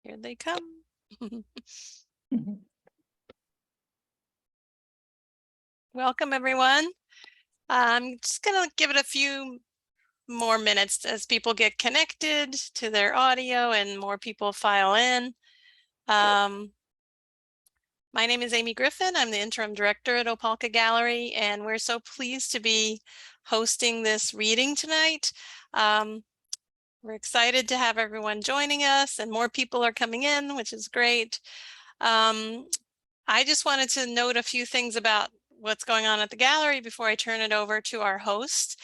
Here they come. Welcome, everyone. I'm just going to give it a few more minutes as people get connected to their audio and more people file in. My name is Amy Griffin. I'm the interim director at Opelka Gallery, and we're so pleased to be hosting this reading tonight. We're excited to have everyone joining us, and more people are coming in, which is great. I just wanted to note a few things about what's going on at the gallery before I turn it over to our host.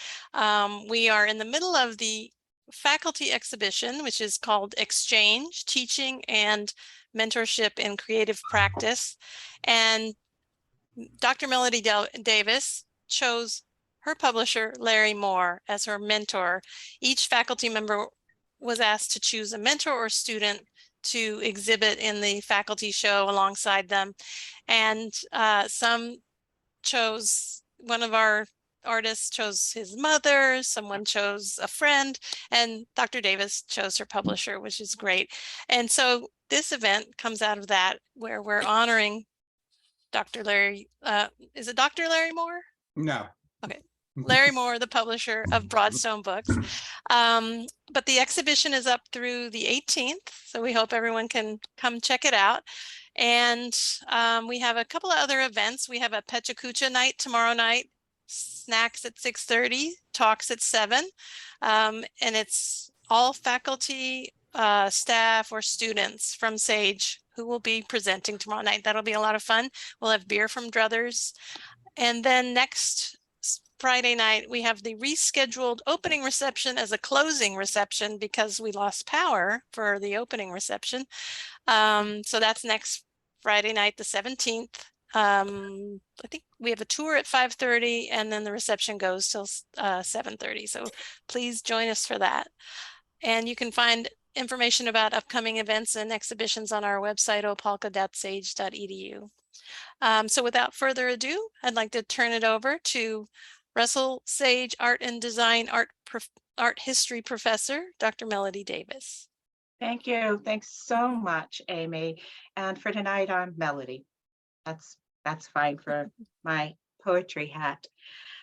We are in the middle of the faculty exhibition, which is called Exchange, Teaching and Mentorship in Creative Practice. And Dr. Melody Davis chose her publisher, Larry Moore, as her mentor. Each faculty member was asked to choose a mentor or student to exhibit in the faculty show alongside them. And some chose, one of our artists chose his mother, someone chose a friend, and Dr. Davis chose her publisher, which is great. And so this event comes out of that, where we're honoring Dr. Larry, is it Dr. Larry Moore? No. Okay. Larry Moore, the publisher of Broadstone Books. But the exhibition is up through the 18th, so we hope everyone can come check it out. And we have a couple of other events. We have a Pechakucha night tomorrow night, snacks at 6:30, talks at 7. And it's all faculty, staff, or students from SAGE who will be presenting tomorrow night. That'll be a lot of fun. We'll have beer from Druthers. And then next Friday night, we have the rescheduled opening reception as a closing reception because we lost power for the opening reception. So that's next Friday night, the 17th. I think we have a tour at 5:30 and then the reception goes till 7:30. So please join us for that. And you can find information about upcoming events and exhibitions on our website, opelka.sage.edu. So without further ado, I'd like to turn it over to Russell Sage Art and Design Art History Professor, Dr. Melody Davis. Thank you. Thanks so much, Amy. And for tonight, I'm Melody. That's fine for my poetry hat.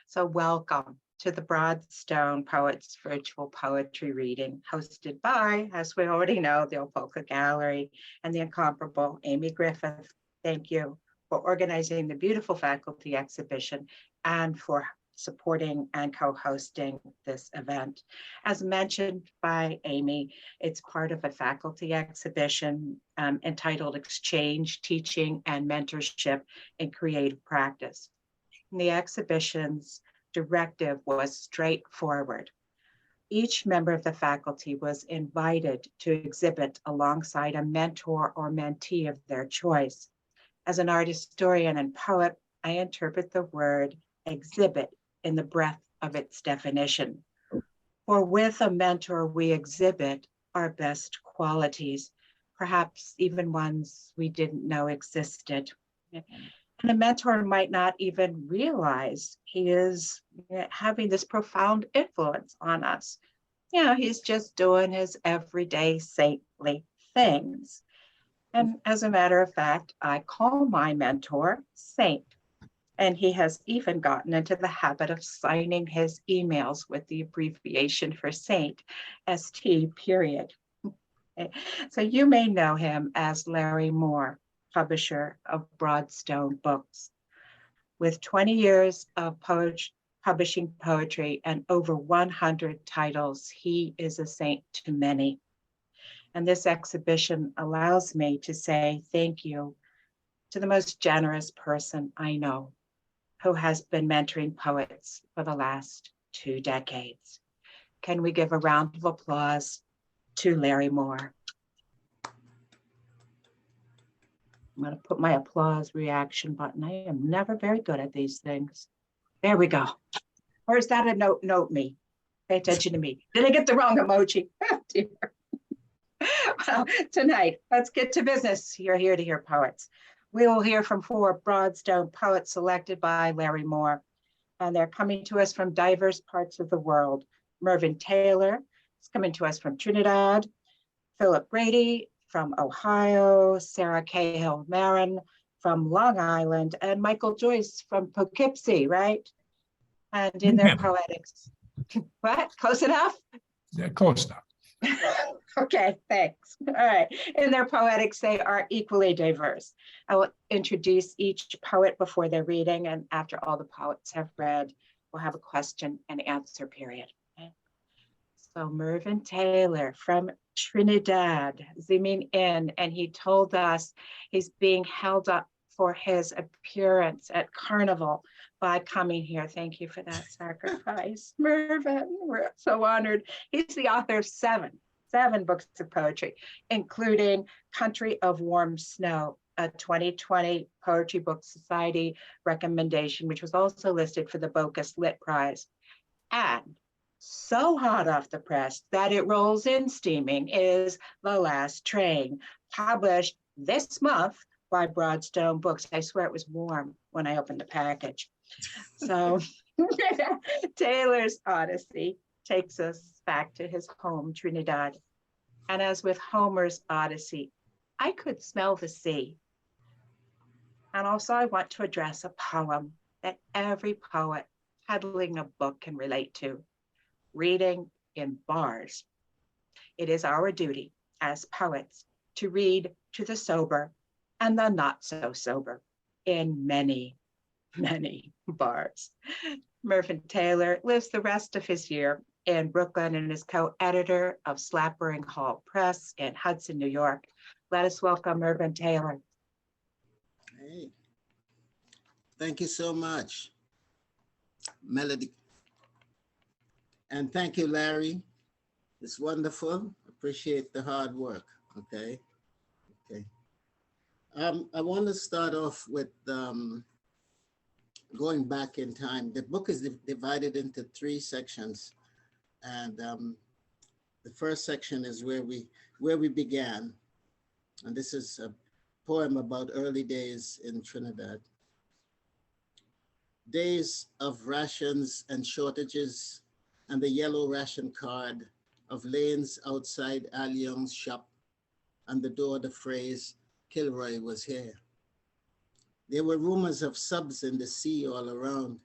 So welcome to the Broadstone Poets Virtual Poetry Reading, hosted by, as we already know, the Opelka Gallery and the incomparable Amy Griffith. Thank you for organizing the beautiful faculty exhibition and for supporting and co-hosting this event. As mentioned by Amy, it's part of a faculty exhibition entitled Exchange, Teaching and Mentorship in Creative Practice. And the exhibition's directive was straightforward. Each member of the faculty was invited to exhibit alongside a mentor or mentee of their choice. As an art historian and poet, I interpret the word exhibit in the breadth of its definition. For with a mentor, we exhibit our best qualities, perhaps even ones we didn't know existed. And a mentor might not even realize he is having this profound influence on us. You know, he's just doing his everyday saintly things. And as a matter of fact, I call my mentor Saint. And he has even gotten into the habit of signing his emails with the abbreviation for Saint, ST period. So you may know him as Larry Moore, publisher of Broadstone Books. With 20 years of publishing poetry and over 100 titles, he is a saint to many. And this exhibition allows me to say thank you to the most generous person I know, who has been mentoring poets for the last 2 decades. Can we give a round of applause to Larry Moore? I'm going to put my applause reaction button. I am never very good at these things. There we go. Or is that a note me? Pay attention to me. Did I get the wrong emoji? Oh, dear. Well, tonight, let's get to business. You're here to hear poets. We will hear from 4 Broadstone poets selected by Larry Moore, and they're coming to us from diverse parts of the world. Mervyn Taylor is coming to us from Trinidad, Philip Brady from Ohio, Sara Cahill Marron from Long Island, and Michael Joyce from Poughkeepsie, right? And in their poetics, what? Close enough? Yeah, close enough. Okay, thanks. All right. In their poetics, they are equally diverse. I will introduce each poet before their reading, and after all the poets have read, we'll have a question and answer period. Okay? So Mervyn Taylor from Trinidad, zooming in, and he told us he's being held up for his appearance at Carnival by coming here. Thank you for that sacrifice, Mervyn. We're so honored. He's the author of seven books of poetry, including Country of Warm Snow, a 2020 Poetry Book Society recommendation, which was also listed for the Bocas Lit Prize. And so hot off the press that it rolls in steaming is The Last Train, published this month by Broadstone Books. I swear it was warm when I opened the package. So Taylor's Odyssey takes us back to his home, Trinidad. And as with Homer's Odyssey, I could smell the sea. And also I want to address a poem that every poet peddling a book can relate to, reading in bars. It is our duty as poets to read to the sober and the not so sober in many, many bars. Mervyn Taylor lives the rest of his year in Brooklyn and is co-editor of Slappering Hall Press in Hudson, New York. Let us welcome Mervyn Taylor. Hey, thank you so much, Melody. And thank you, Larry. It's wonderful. Appreciate the hard work, okay? Okay. I want to start off with going back in time. The book is divided into 3 sections. And the first section is where we began. And this is a poem about early days in Trinidad. Days of rations and shortages and the yellow ration card of lanes outside Al Young's shop and the door the phrase, Kilroy was here. There were rumors of subs in the sea all around,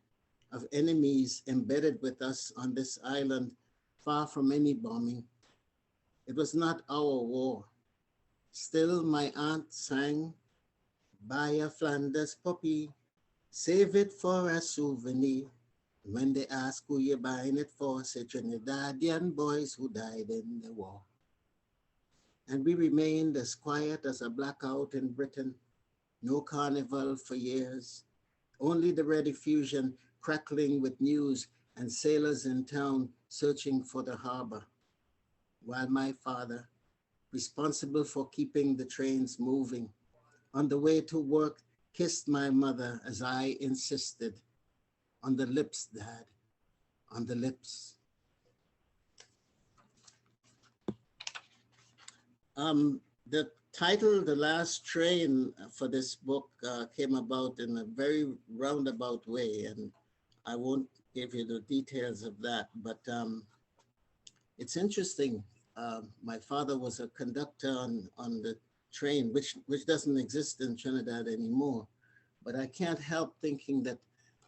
of enemies embedded with us on this island, far from any bombing. It was not our war. Still my aunt sang, buy a Flanders puppy, save it for a souvenir. When they ask who you're buying it for, say Trinidadian boys who died in the war. And we remained as quiet as a blackout in Britain. No carnival for years. Only the Red Effusion crackling with news and sailors in town searching for the harbor. While my father, responsible for keeping the trains moving, on the way to work, kissed my mother as I insisted. On the lips, Dad, on the lips. The title, The Last Train, for this book came about in a very roundabout way, and I won't give you the details of that, but it's interesting. My father was a conductor on the train, which doesn't exist in Trinidad anymore, but I can't help thinking that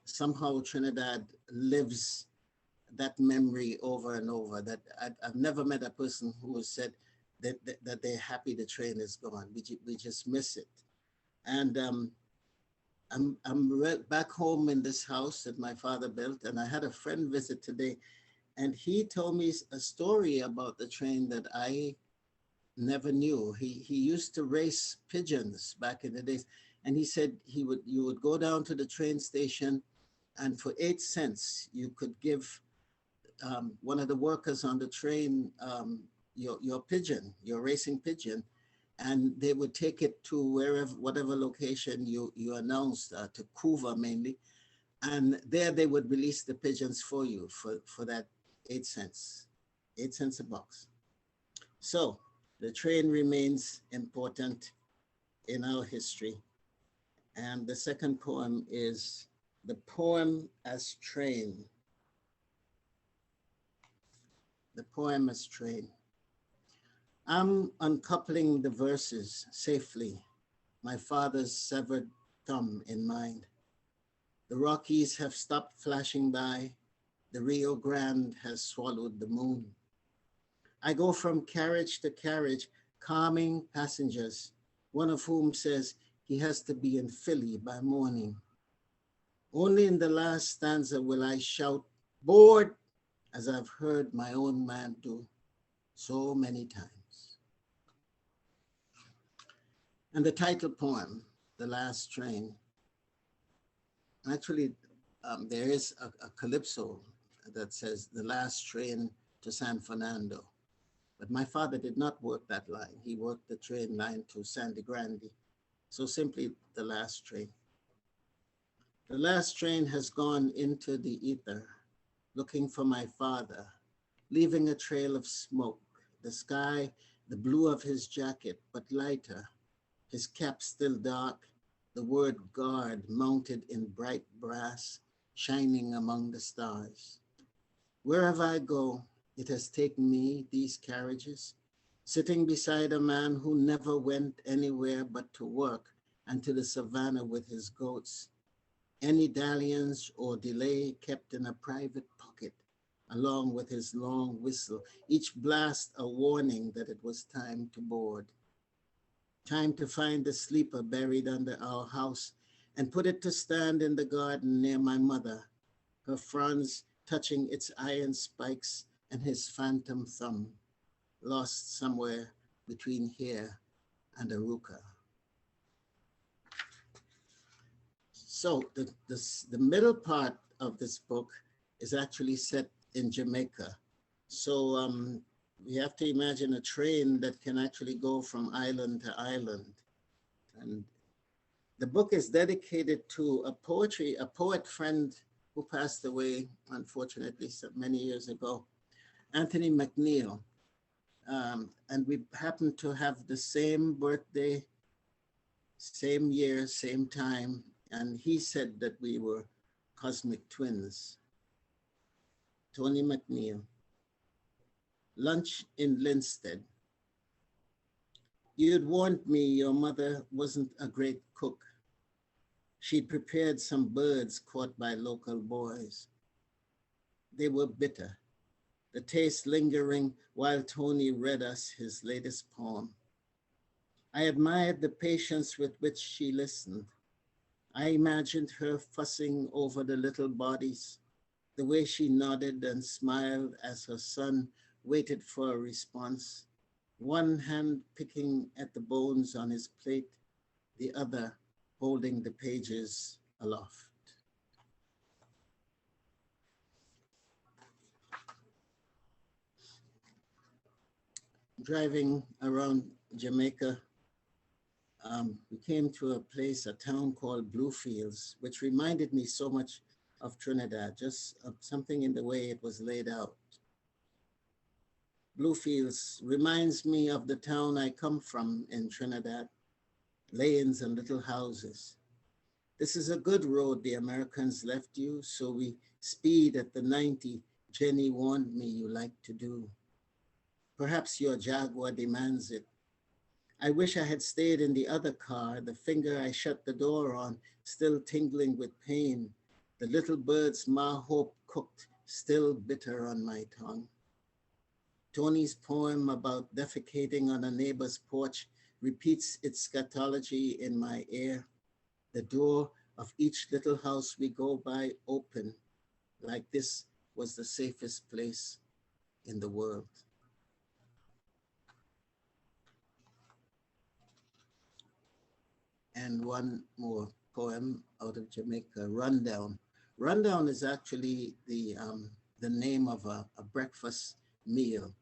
somehow Trinidad lives that memory over and over, that I've never met a person who has said that they're happy the train is gone. We just miss it. And I'm back home in this house that my father built, and I had a friend visit today, and he told me a story about the train that I never knew. He used to race pigeons back in the days, and he said you would go down to the train station, and for 8 cents you could give one of the workers on the train your pigeon, your racing pigeon, and they would take it to whatever location you announced, to Cuba mainly, and there they would release the pigeons for you for that 8 cents, 8 cents a box. So the train remains important in our history. And the second poem is The Poem as Train. The poem as train. I'm uncoupling the verses safely, my father's severed thumb in mind. The Rockies have stopped flashing by. The Rio Grande has swallowed the moon. I go from carriage to carriage, calming passengers, one of whom says he has to be in Philly by morning. Only in the last stanza will I shout, "Board," as I've heard my own man do so many times. And the title poem, The Last Train. Actually, there is a calypso that says, "The Last Train to San Fernando." But my father did not work that line. He worked the train line to Sandy Grande. So simply the last train. The last train has gone into the ether, looking for my father, leaving a trail of smoke. The sky, the blue of his jacket, but lighter. His cap still dark, the word guard mounted in bright brass, shining among the stars. Wherever I go, it has taken me, these carriages, sitting beside a man who never went anywhere but to work and to the savannah with his goats. Any dalliance or delay kept in a private pocket, along with his long whistle, each blast a warning that it was time to board. Time to find the sleeper buried under our house and put it to stand in the garden near my mother, her fronds touching its iron spikes and his phantom thumb, lost somewhere between here and Aruca. So the middle part of this book is actually set in Jamaica. So we have to imagine a train that can actually go from island to island. And the book is dedicated to a poet friend who passed away, unfortunately, so many years ago, Anthony McNeil. And we happen to have the same birthday, same year, same time. And he said that we were cosmic twins. Tony McNeil. Lunch in Linstead. You'd warned me your mother wasn't a great cook. She'd prepared some birds caught by local boys. They were bitter, the taste lingering while Tony read us his latest poem. I admired the patience with which she listened. I imagined her fussing over the little bodies, the way she nodded and smiled as her son waited for a response, one hand picking at the bones on his plate, the other holding the pages aloft. Driving around Jamaica, we came to a place, a town called Bluefields, which reminded me so much of Trinidad, just something in the way it was laid out. Bluefields reminds me of the town I come from in Trinidad, lanes and little houses. This is a good road the Americans left you, so we speed at the 90 Jenny warned me you like to do. Perhaps your Jaguar demands it. I wish I had stayed in the other car, the finger I shut the door on, still tingling with pain, the little bird's ma hope cooked, still bitter on my tongue. Tony's poem about defecating on a neighbor's porch repeats its scatology in my ear. The door of each little house we go by open, like this was the safest place in the world. And one more poem out of Jamaica, Rundown. Rundown is actually the name of a breakfast meal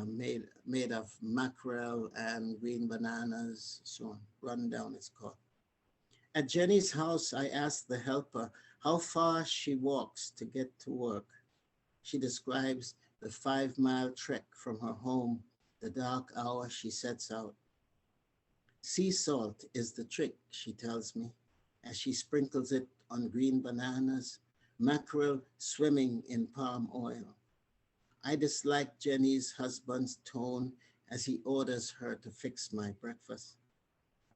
made of mackerel and green bananas, so on. Rundown is called. At Jenny's house, I asked the helper how far she walks to get to work. She describes the 5-mile trek from her home, the dark hour she sets out. Sea salt is the trick, she tells me, as she sprinkles it on green bananas, mackerel swimming in palm oil. I dislike Jenny's husband's tone as he orders her to fix my breakfast.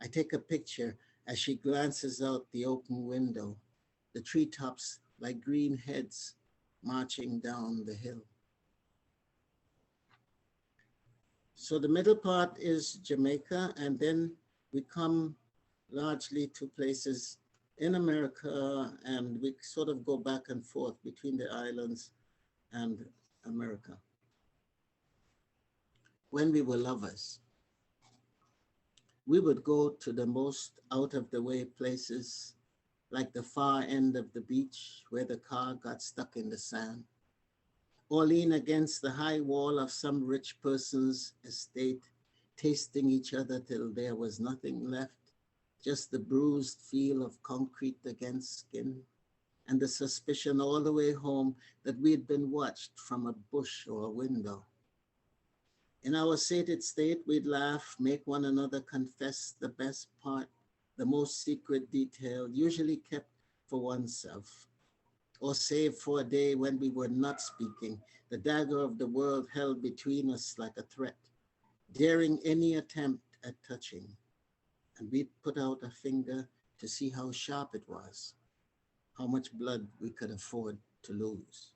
I take a picture as she glances out the open window, the treetops like green heads marching down the hill. So the middle part is Jamaica, and then we come largely to places in America, and we sort of go back and forth between the islands and America. When we were lovers, we would go to the most out of the way places, like the far end of the beach where the car got stuck in the sand, or lean against the high wall of some rich person's estate, tasting each other till there was nothing left, just the bruised feel of concrete against skin, and the suspicion all the way home that we had been watched from a bush or a window. In our sated state, we'd laugh, make one another confess the best part, the most secret detail, usually kept for oneself, or saved for a day when we were not speaking, the dagger of the world held between us like a threat, daring any attempt at touching. And we'd put out a finger to see how sharp it was, how much blood we could afford to lose.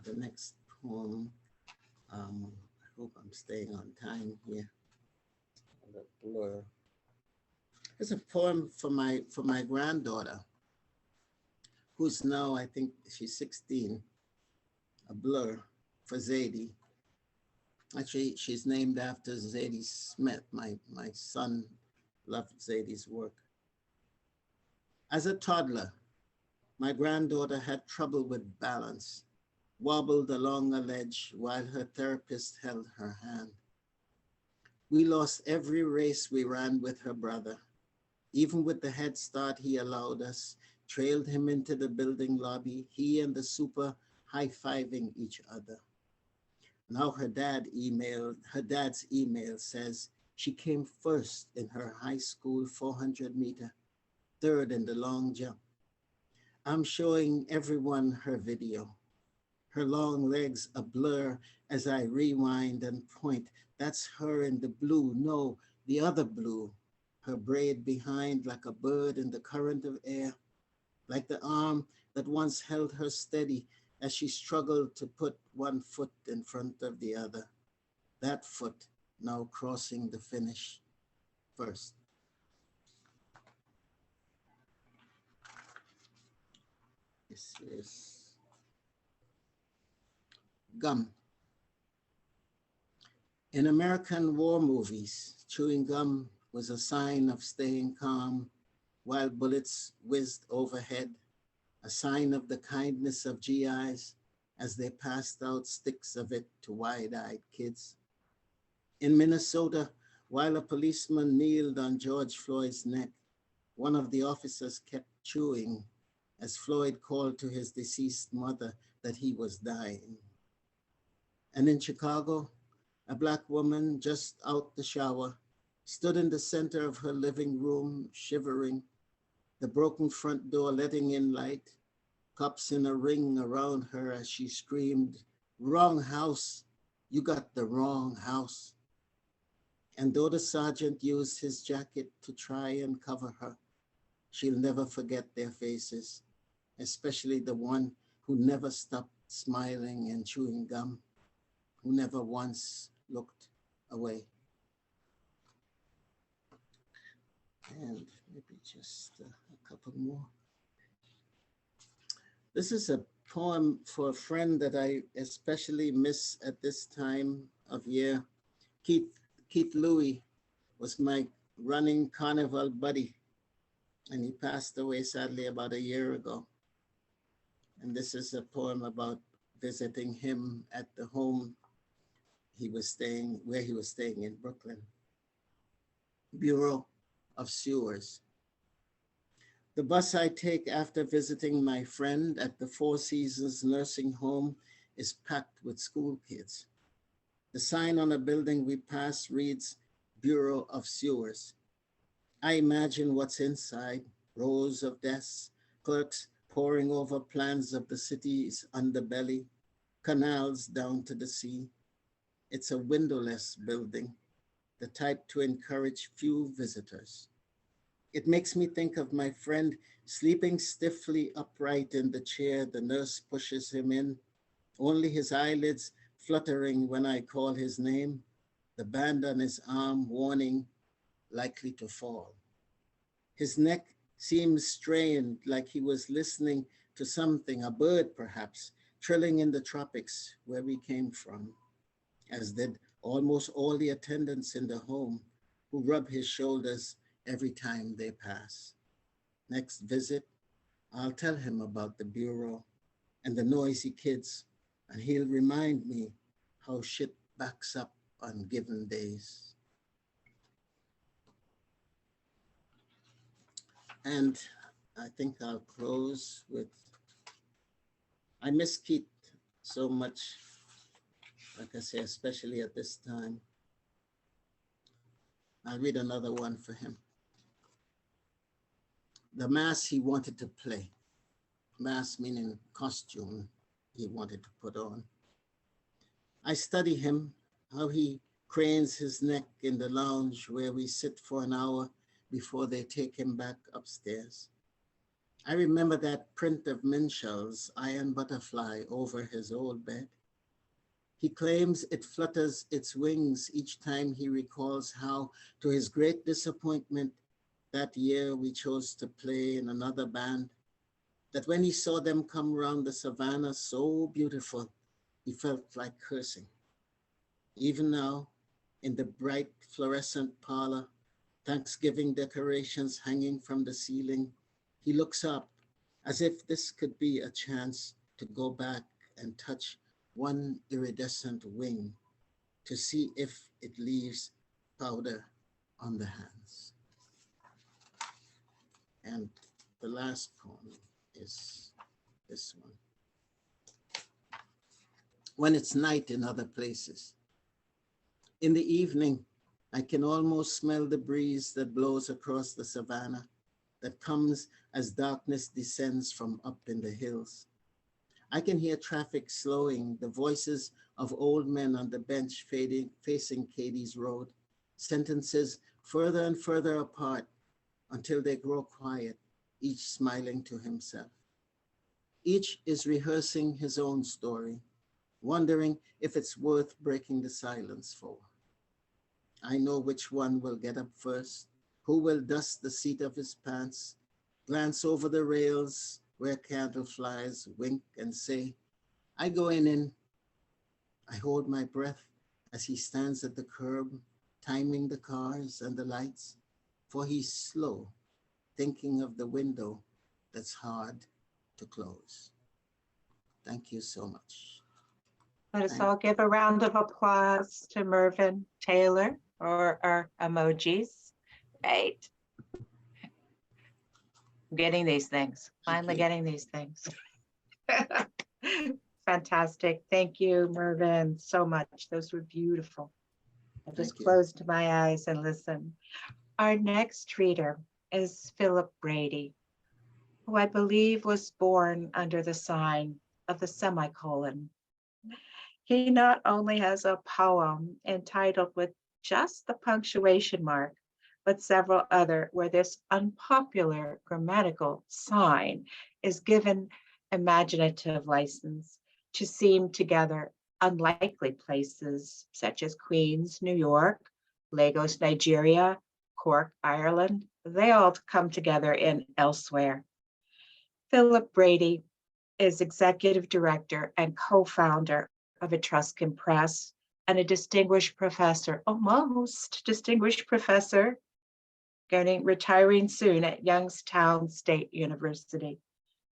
The next poem, I hope I'm staying on time here. The blur. It's a poem for my granddaughter, who's now, I think she's 16, a blur for Zadie. Actually, she's named after Zadie Smith. My son loved Zadie's work. As a toddler, my granddaughter had trouble with balance, wobbled along a ledge while her therapist held her hand. We lost every race we ran with her brother. Even with the head start he allowed us, trailed him into the building lobby, he and the super high-fiving each other. Now her dad's email says she came first in her high school 400-meter, third in the long jump. I'm showing everyone her video. Her long legs a blur as I rewind and point. That's her in the blue, no, the other blue. Her braid behind like a bird in the current of air, like the arm that once held her steady as she struggled to put one foot in front of the other. That foot now crossing the finish first. This is gum. In American war movies, chewing gum was a sign of staying calm while bullets whizzed overhead, a sign of the kindness of GIs as they passed out sticks of it to wide-eyed kids. In Minnesota, while a policeman kneeled on George Floyd's neck, one of the officers kept chewing as Floyd called to his deceased mother that he was dying. And in Chicago, a Black woman just out the shower stood in the center of her living room, shivering, the broken front door letting in light, cups in a ring around her as she screamed, "Wrong house, you got the wrong house." And though the sergeant used his jacket to try and cover her, she'll never forget their faces, especially the one who never stopped smiling and chewing gum, who never once looked away. And maybe just a couple more. This is a poem for a friend that I especially miss at this time of year. Keith Louis was my running carnival buddy, and he passed away sadly about a year ago. And this is a poem about visiting him at the home where he was staying in Brooklyn. Bureau of Sewers. The bus I take after visiting my friend at the Four Seasons nursing home is packed with school kids. The sign on a building we pass reads, Bureau of Sewers. I imagine what's inside, rows of desks, clerks poring over plans of the city's underbelly, canals down to the sea. It's a windowless building, the type to encourage few visitors. It makes me think of my friend sleeping stiffly upright in the chair the nurse pushes him in, only his eyelids fluttering when I call his name, the band on his arm warning, likely to fall. His neck seems strained, like he was listening to something, a bird perhaps, trilling in the tropics where we came from, as did almost all the attendants in the home who rub his shoulders every time they pass. Next visit, I'll tell him about the bureau and the noisy kids, and he'll remind me how shit backs up on given days. And I think I'll close with, I miss Keith so much, like I say, especially at this time. I'll read another one for him. The mass he wanted to play, mass meaning costume he wanted to put on. I study him, how he cranes his neck in the lounge where we sit for an hour before they take him back upstairs. I remember that print of Minshall's Iron Butterfly over his old bed. He claims it flutters its wings each time he recalls how, to his great disappointment, that year we chose to play in another band, that when he saw them come round the savannah so beautiful, he felt like cursing. Even now, in the bright fluorescent parlor, Thanksgiving decorations hanging from the ceiling, he looks up as if this could be a chance to go back and touch one iridescent wing to see if it leaves powder on the hands. And the last poem is this one. When it's night in other places. In the evening, I can almost smell the breeze that blows across the savannah, that comes as darkness descends from up in the hills. I can hear traffic slowing, the voices of old men on the bench facing Katie's Road, sentences further and further apart until they grow quiet, each smiling to himself. Each is rehearsing his own story, wondering if it's worth breaking the silence for. I know which one will get up first, who will dust the seat of his pants, glance over the rails where candle flies, wink and say, I go in. I hold my breath as he stands at the curb, timing the cars and the lights, for he's slow, thinking of the window that's hard to close. Thank you so much. Let us all give a round of applause to Mervyn Taylor for our emojis. Right. I'm getting these things, finally getting these things. Fantastic. Thank you, Mervyn, so much. Those were beautiful. I just closed my eyes and listened. Our next reader is Philip Brady, who I believe was born under the sign of the semicolon. He not only has a poem entitled with just the punctuation mark, but several other where this unpopular grammatical sign is given imaginative license to seam together unlikely places such as Queens, New York, Lagos, Nigeria, Cork, Ireland. They all come together in elsewhere. Philip Brady is executive director and co-founder of Etruscan Press and a distinguished professor, almost distinguished professor, retiring soon at Youngstown State University.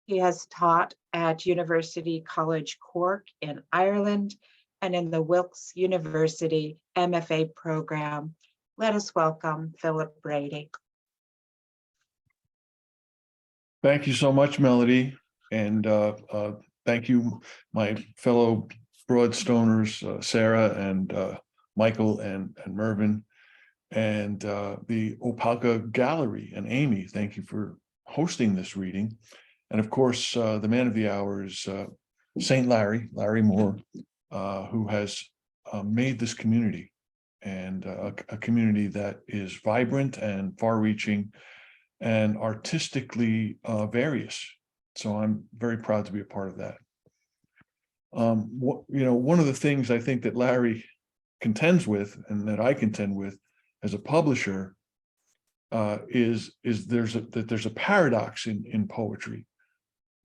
He has taught at University College Cork in Ireland and in the Wilkes University MFA program. Let us welcome Philip Brady. Thank you so much, Melody. And thank you, my fellow Broadstoners, Sara and Michael and Mervyn, and the Opalka Gallery and Amy. Thank you for hosting this reading. And of course, the man of the hour is Saint Larry Moore, who has made this community, and a community that is vibrant and far-reaching and artistically various. So I'm very proud to be a part of that. One of the things I think that Larry contends with, and that I contend with as a publisher, is there's a paradox in poetry.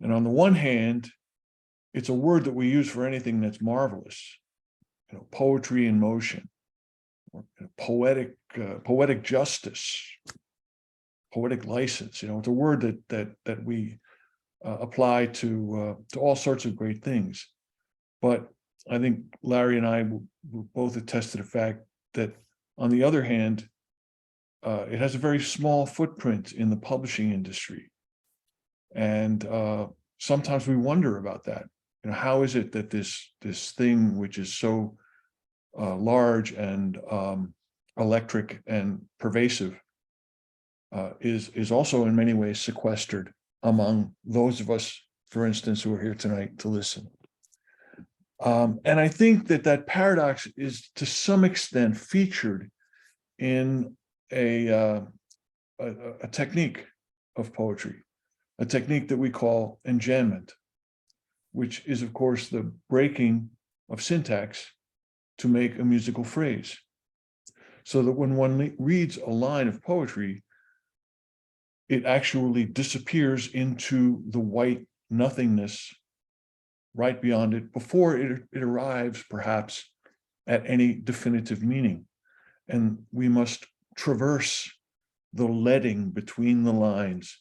And on the one hand, it's a word that we use for anything that's marvelous, poetry in motion, or poetic justice, poetic license. It's a word that we apply to all sorts of great things. But I think Larry and I will both attest to the fact that, on the other hand, it has a very small footprint in the publishing industry. And sometimes we wonder about that. How is it that this thing, which is so large and electric and pervasive, is also in many ways sequestered among those of us, for instance, who are here tonight to listen? And I think that paradox is to some extent featured in a technique of poetry, a technique that we call enjambment, which is, of course, the breaking of syntax to make a musical phrase. So that when one reads a line of poetry, it actually disappears into the white nothingness right beyond it before it arrives, perhaps, at any definitive meaning. And we must traverse the leading between the lines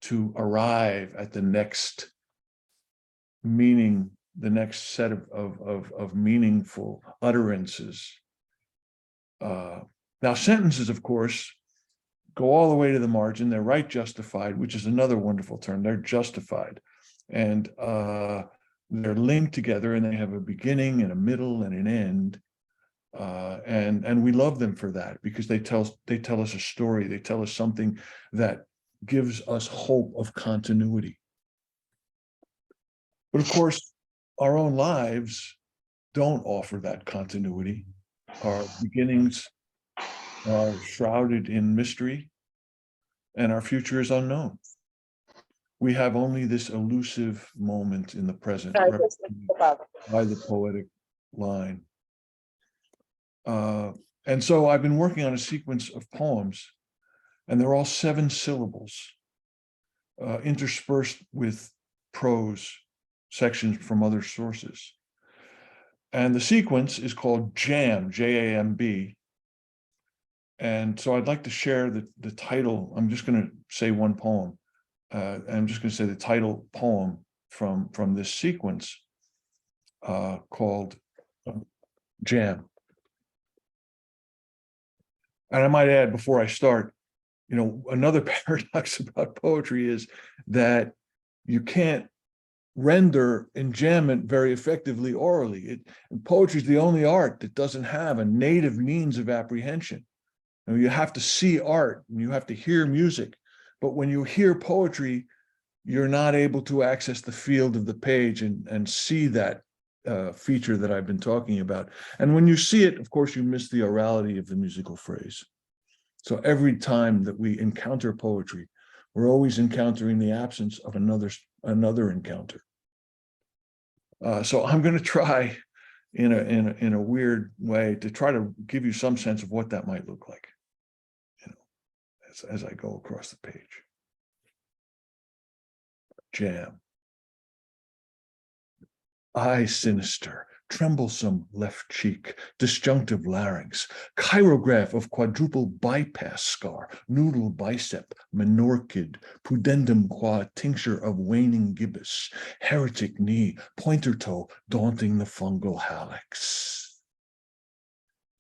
to arrive at the next meaning, the next set of meaningful utterances. Now, sentences, of course, go all the way to the margin. They're right justified, which is another wonderful term. They're justified. And they're linked together, and they have a beginning and a middle and an end. And we love them for that, because they tell us a story. They tell us something that gives us hope of continuity. But of course, our own lives don't offer that continuity. Our beginnings are shrouded in mystery, and our future is unknown. We have only this elusive moment in the present, represented by the poetic line. And so I've been working on a sequence of poems, and they're all 7 syllables, interspersed with prose sections from other sources. And the sequence is called JAM, J-A-M-B. And so I'd like to share the title. I'm just going to say one poem. I'm just going to say the title poem from this sequence called Jam. And I might add, before I start, another paradox about poetry is that you can't render enjambment very effectively orally. Poetry is the only art that doesn't have a native means of apprehension. You have to see art, and you have to hear music. But when you hear poetry, you're not able to access the field of the page and see that feature that I've been talking about. And when you see it, of course, you miss the orality of the musical phrase. So every time that we encounter poetry, we're always encountering the absence of another encounter. So I'm going to try in a weird way to try to give you some sense of what that might look like, as I go across the page. Jam. Eye sinister, tremblesome left cheek, disjunctive larynx, chirograph of quadruple bypass scar, noodle bicep, menorchid, pudendum qua tincture of waning gibbous, heretic knee, pointer toe, daunting the fungal hallux.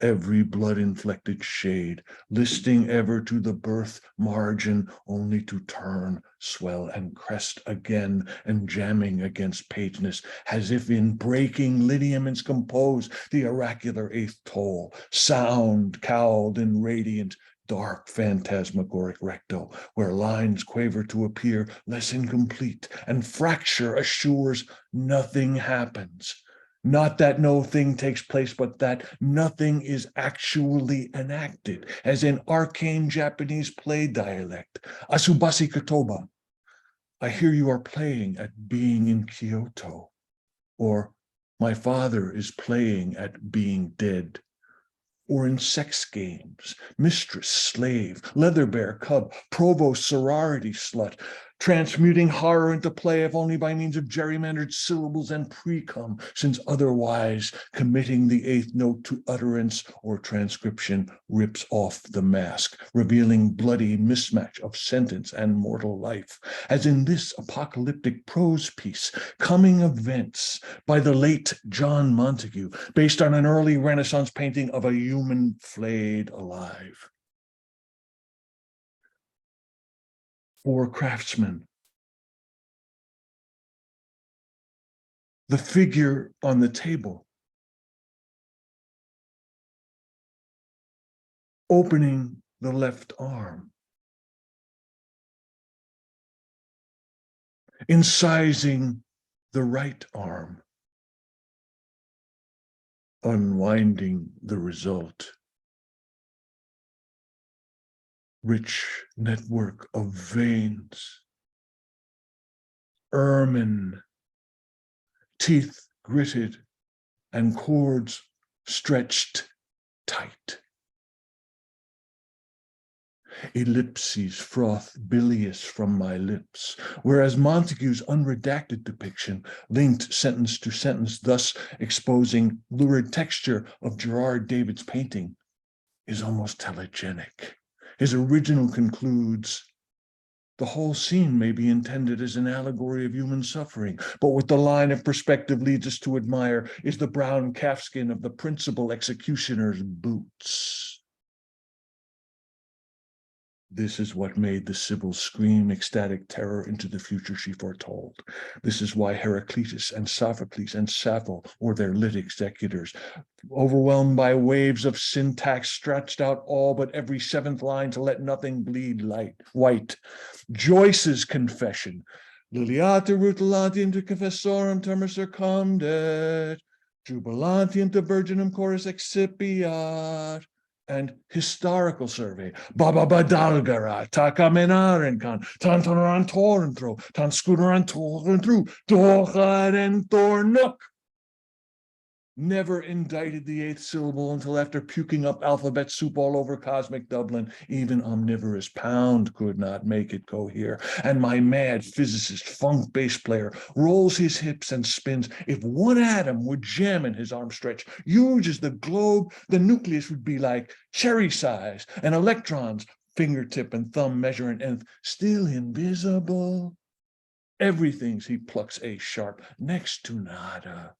Every blood-inflected shade, listing ever to the birth margin, only to turn, swell, and crest again, and jamming against pageness, as if in breaking lineaments compose the oracular eighth toll, sound, cowled and radiant, dark phantasmagoric recto, where lines quaver to appear less incomplete, and fracture assures nothing happens. Not that no thing takes place, but that nothing is actually enacted, as in arcane Japanese play dialect, Asubasi Katoba. I hear you are playing at being in Kyoto, or my father is playing at being dead, or in sex games, mistress, slave, leather bear, cub, provost, sorority, slut, transmuting horror into play if only by means of gerrymandered syllables and precum, since otherwise committing the eighth note to utterance or transcription rips off the mask, revealing bloody mismatch of sentence and mortal life, as in this apocalyptic prose piece, Coming Events, by the late John Montague, based on an early Renaissance painting of a human flayed alive. For craftsmen, the figure on the table, opening the left arm, incising the right arm, unwinding the result. Rich network of veins, ermine, teeth gritted and cords stretched tight. Ellipses froth bilious from my lips, whereas Montague's unredacted depiction, linked sentence to sentence, thus exposing lurid texture of Gerard David's painting, is almost telegenic. His original concludes, the whole scene may be intended as an allegory of human suffering, but what the line of perspective leads us to admire is the brown calfskin of the principal executioner's boots. This is what made the Sibyl scream ecstatic terror into the future she foretold. This is why Heraclitus and Sophocles and Sappho were their lit executors, overwhelmed by waves of syntax, stretched out all but every seventh line to let nothing bleed white. Joyce's confession, Liliata rutilantium de confessorum termur circumdet, jubilantium de virginum chorus excipiat, and historical survey, Baba Badalgara, Takamenarenkan, Tantonaran Torentro, Tanskunaran Torentru, Docharen Thornuk. Never indicted the eighth syllable until after puking up alphabet soup all over cosmic Dublin. Even omnivorous Pound could not make it cohere. And my mad physicist, funk bass player, rolls his hips and spins. If one atom would jam in his arm stretch, huge as the globe, the nucleus would be like cherry size, and electrons, fingertip and thumb measure an nth, still invisible. Everything's he plucks A sharp, next to nada.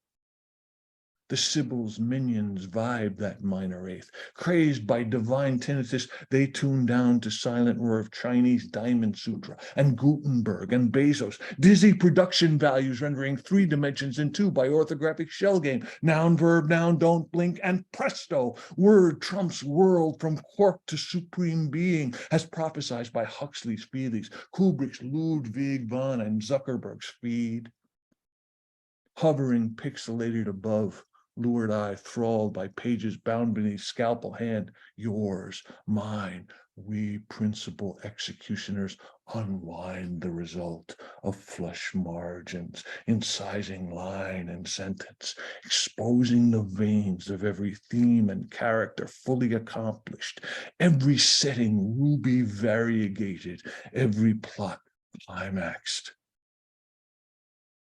The Sibyl's minions vibe that minor eighth. Crazed by divine tinnitus, they tune down to silent roar of Chinese Diamond Sutra and Gutenberg and Bezos. Dizzy production values rendering 3 dimensions in 2 by orthographic shell game. Noun, verb, noun, don't blink, and presto, word trumps world from quark to supreme being, as prophesied by Huxley's Felix, Kubrick's Ludwig van, and Zuckerberg's feed. Hovering pixelated above, lured eye thralled by pages bound beneath scalpel hand, yours, mine, we principal executioners unwind the result of flush margins, incising line and sentence, exposing the veins of every theme and character fully accomplished, every setting ruby variegated, every plot climaxed.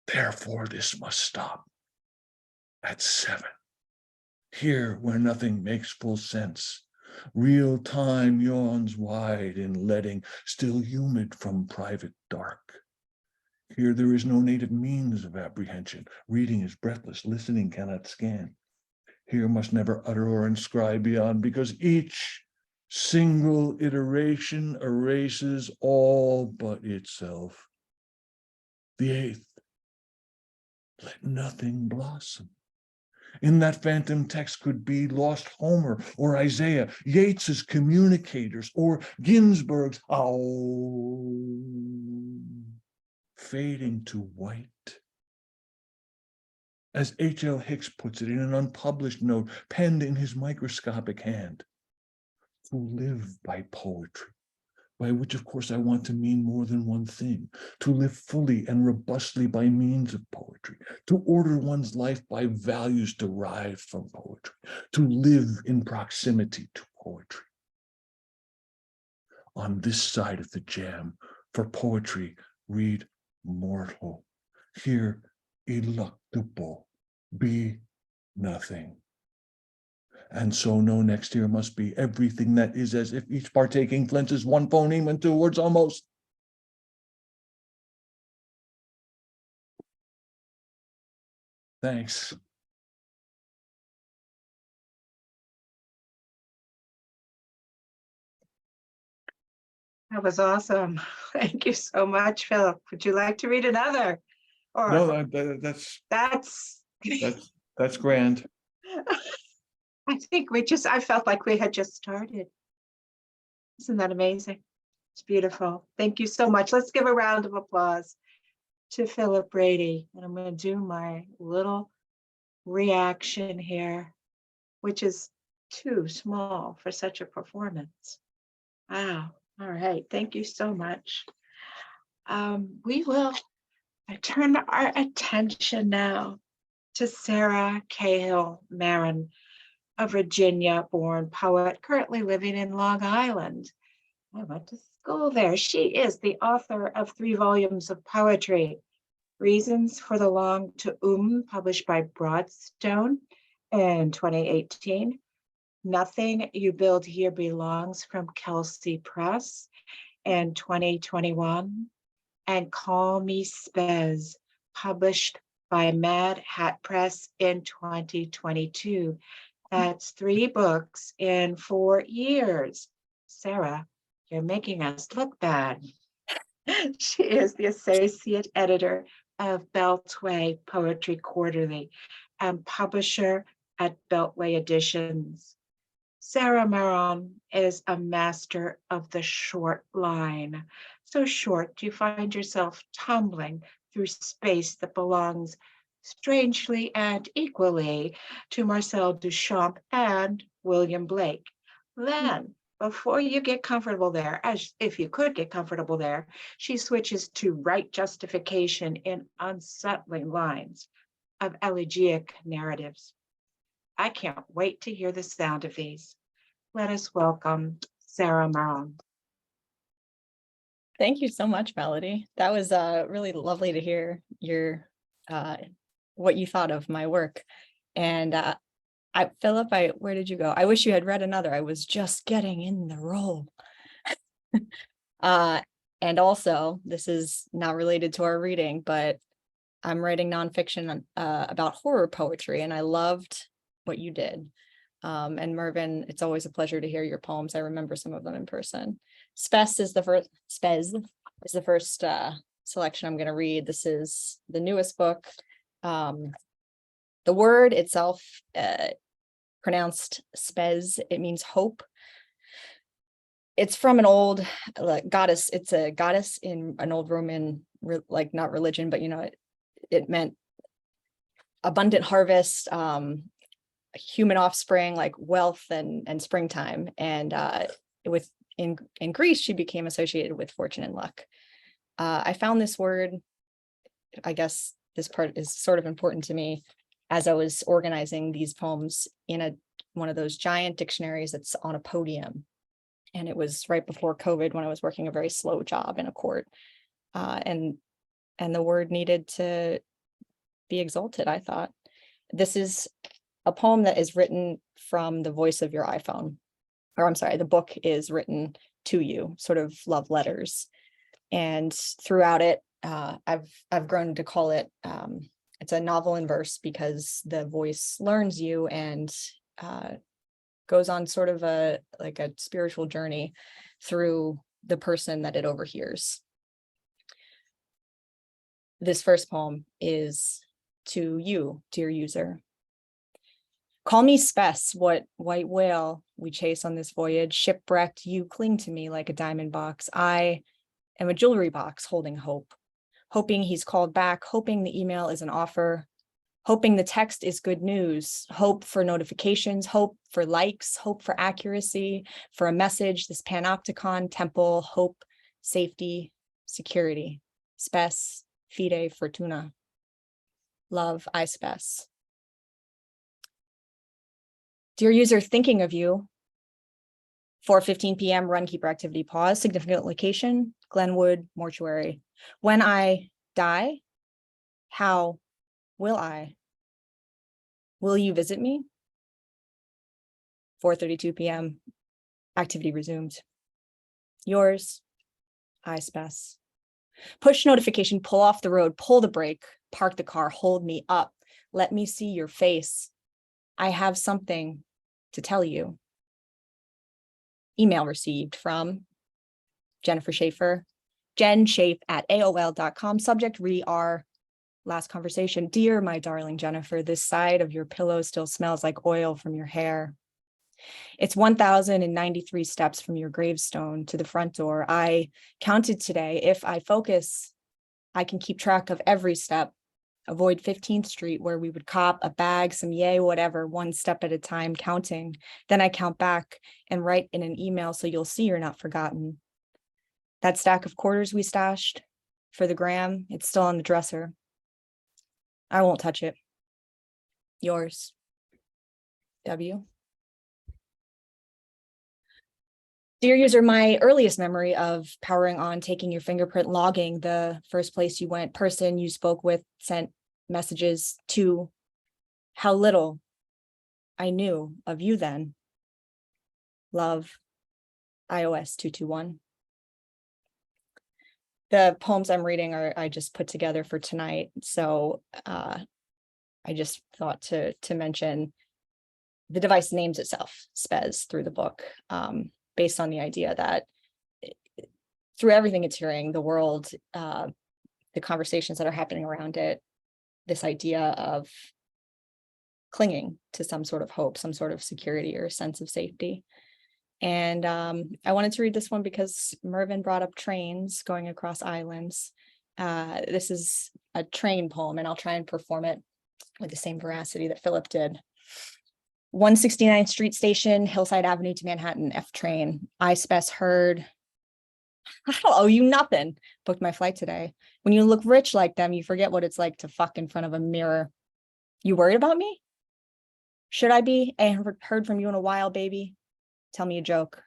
Therefore, this must stop at 7. Here, where nothing makes full sense, real time yawns wide in leading, still humid from private dark. Here there is no native means of apprehension. Reading is breathless, listening cannot scan. Here must never utter or inscribe beyond, because each single iteration erases all but itself. The 8th, let nothing blossom. In that phantom text could be lost Homer or Isaiah, Yeats's Communicators, or Ginsberg's fading to white. As H.L. Hicks puts it in an unpublished note penned in his microscopic hand, to live by poetry, by which, of course, I want to mean more than one thing, to live fully and robustly by means of poetry, to order one's life by values derived from poetry, to live in proximity to poetry. On this side of the jam, for poetry, read mortal, here eluctable, be nothing. And so no next here must be everything that is, as if each partaking flinches one phoneme and two words almost. Thanks. That was awesome. Thank you so much, Philip. Would you like to read another? Or No, that's grand. I think I felt like we had just started. Isn't that amazing? It's beautiful. Thank you so much. Let's give a round of applause to Philip Brady. And I'm going to do my little reaction here, which is too small for such a performance. Wow. All right. Thank you so much. We will turn our attention now to Sara Cahill Marron, a Virginia-born poet currently living in Long Island. I went to school there. She is the author of 3 volumes of poetry, Reasons for the Long to published by Broadstone in 2018, Nothing You Build Here Belongs from Kelsey Press in 2021, and Call Me Spez, published by Mad Hat Press in 2022. That's 3 books in 4 years. Sara, you're making us look bad. She is the associate editor of Beltway Poetry Quarterly and publisher at Beltway Editions. Sara Marron is a master of the short line. So short, you find yourself tumbling through space that belongs strangely and equally to Marcel Duchamp and William Blake. Then, before you get comfortable there, as if you could get comfortable there, she switches to right justification in unsettling lines of elegiac narratives. I can't wait to hear the sound of these. Let us welcome Sara Marron. Thank you so much, Melody. That was really lovely to hear your what you thought of my work. And Philip, where did you go? I wish you had read another. I was just getting in the role. And also, this is not related to our reading, but I'm writing nonfiction about horror poetry, and I loved what you did. And Mervyn, it's always a pleasure to hear your poems. I remember some of them in person. Spez is the first selection I'm going to read. This is the newest book. The word itself, pronounced spez, it means hope. It's from an old goddess. It's a goddess in an old Roman, not religion, but it meant abundant harvest, human offspring, like wealth and springtime. And in Greece, she became associated with fortune and luck. I found this word, I guess this part is sort of important to me, as I was organizing these poems in one of those giant dictionaries that's on a podium. And it was right before COVID, when I was working a very slow job in a court. And the word needed to be exalted, I thought. This is a poem that is written from the voice of your iPhone. Or I'm sorry, the book is written to you, sort of love letters. And throughout it, I've grown to call it, it's a novel in verse, because the voice learns you and goes on sort of a spiritual journey through the person that it overhears. This first poem is to you, dear user. Call me Spess, what white whale we chase on this voyage. Shipwrecked, you cling to me like a diamond box. I am a jewelry box holding hope, hoping he's called back, hoping the email is an offer, hoping the text is good news, hope for notifications, hope for likes, hope for accuracy, for a message, this panopticon temple, hope, safety, security. Spes, fide, fortuna. Love, I spes. Dear user, thinking of you. 4:15 p.m. Runkeeper activity pause. Significant location, Glenwood Mortuary. When I die, how will I? Will you visit me? 4:32 p.m. Activity resumed. Yours, I spes. Push notification, pull off the road, pull the brake, park the car, hold me up. Let me see your face. I have something to tell you. Email received from Jennifer Schaefer, jenschafe@aol.com. Subject, re our last conversation. Dear my darling Jennifer, this side of your pillow still smells like oil from your hair. It's 1,093 steps from your gravestone to the front door. I counted today. If I focus, I can keep track of every step. Avoid 15th Street where we would cop a bag, some yay, whatever, one step at a time, counting. Then I count back and write in an email so you'll see you're not forgotten. That stack of quarters we stashed for the gram, it's still on the dresser. I won't touch it. Yours, W. Dear user, my earliest memory of powering on, taking your fingerprint, logging the first place you went, person you spoke with, sent messages to, how little I knew of you then. Love, iOS 221. The poems I'm reading I just put together for tonight. So I just thought to mention the device names itself, Spes, through the book, based on the idea that through everything it's hearing, the world, the conversations that are happening around it, this idea of clinging to some sort of hope, some sort of security or sense of safety. And I wanted to read this one because Mervyn brought up trains going across islands. This is a train poem, and I'll try and perform it with the same veracity that Philip did. 169th Street Station, Hillside Avenue to Manhattan, F train. I spes heard. I don't owe you nothing. Booked my flight today. When you look rich like them, you forget what it's like to fuck in front of a mirror. You worried about me? Should I be? I haven't heard from you in a while, baby. Tell me a joke.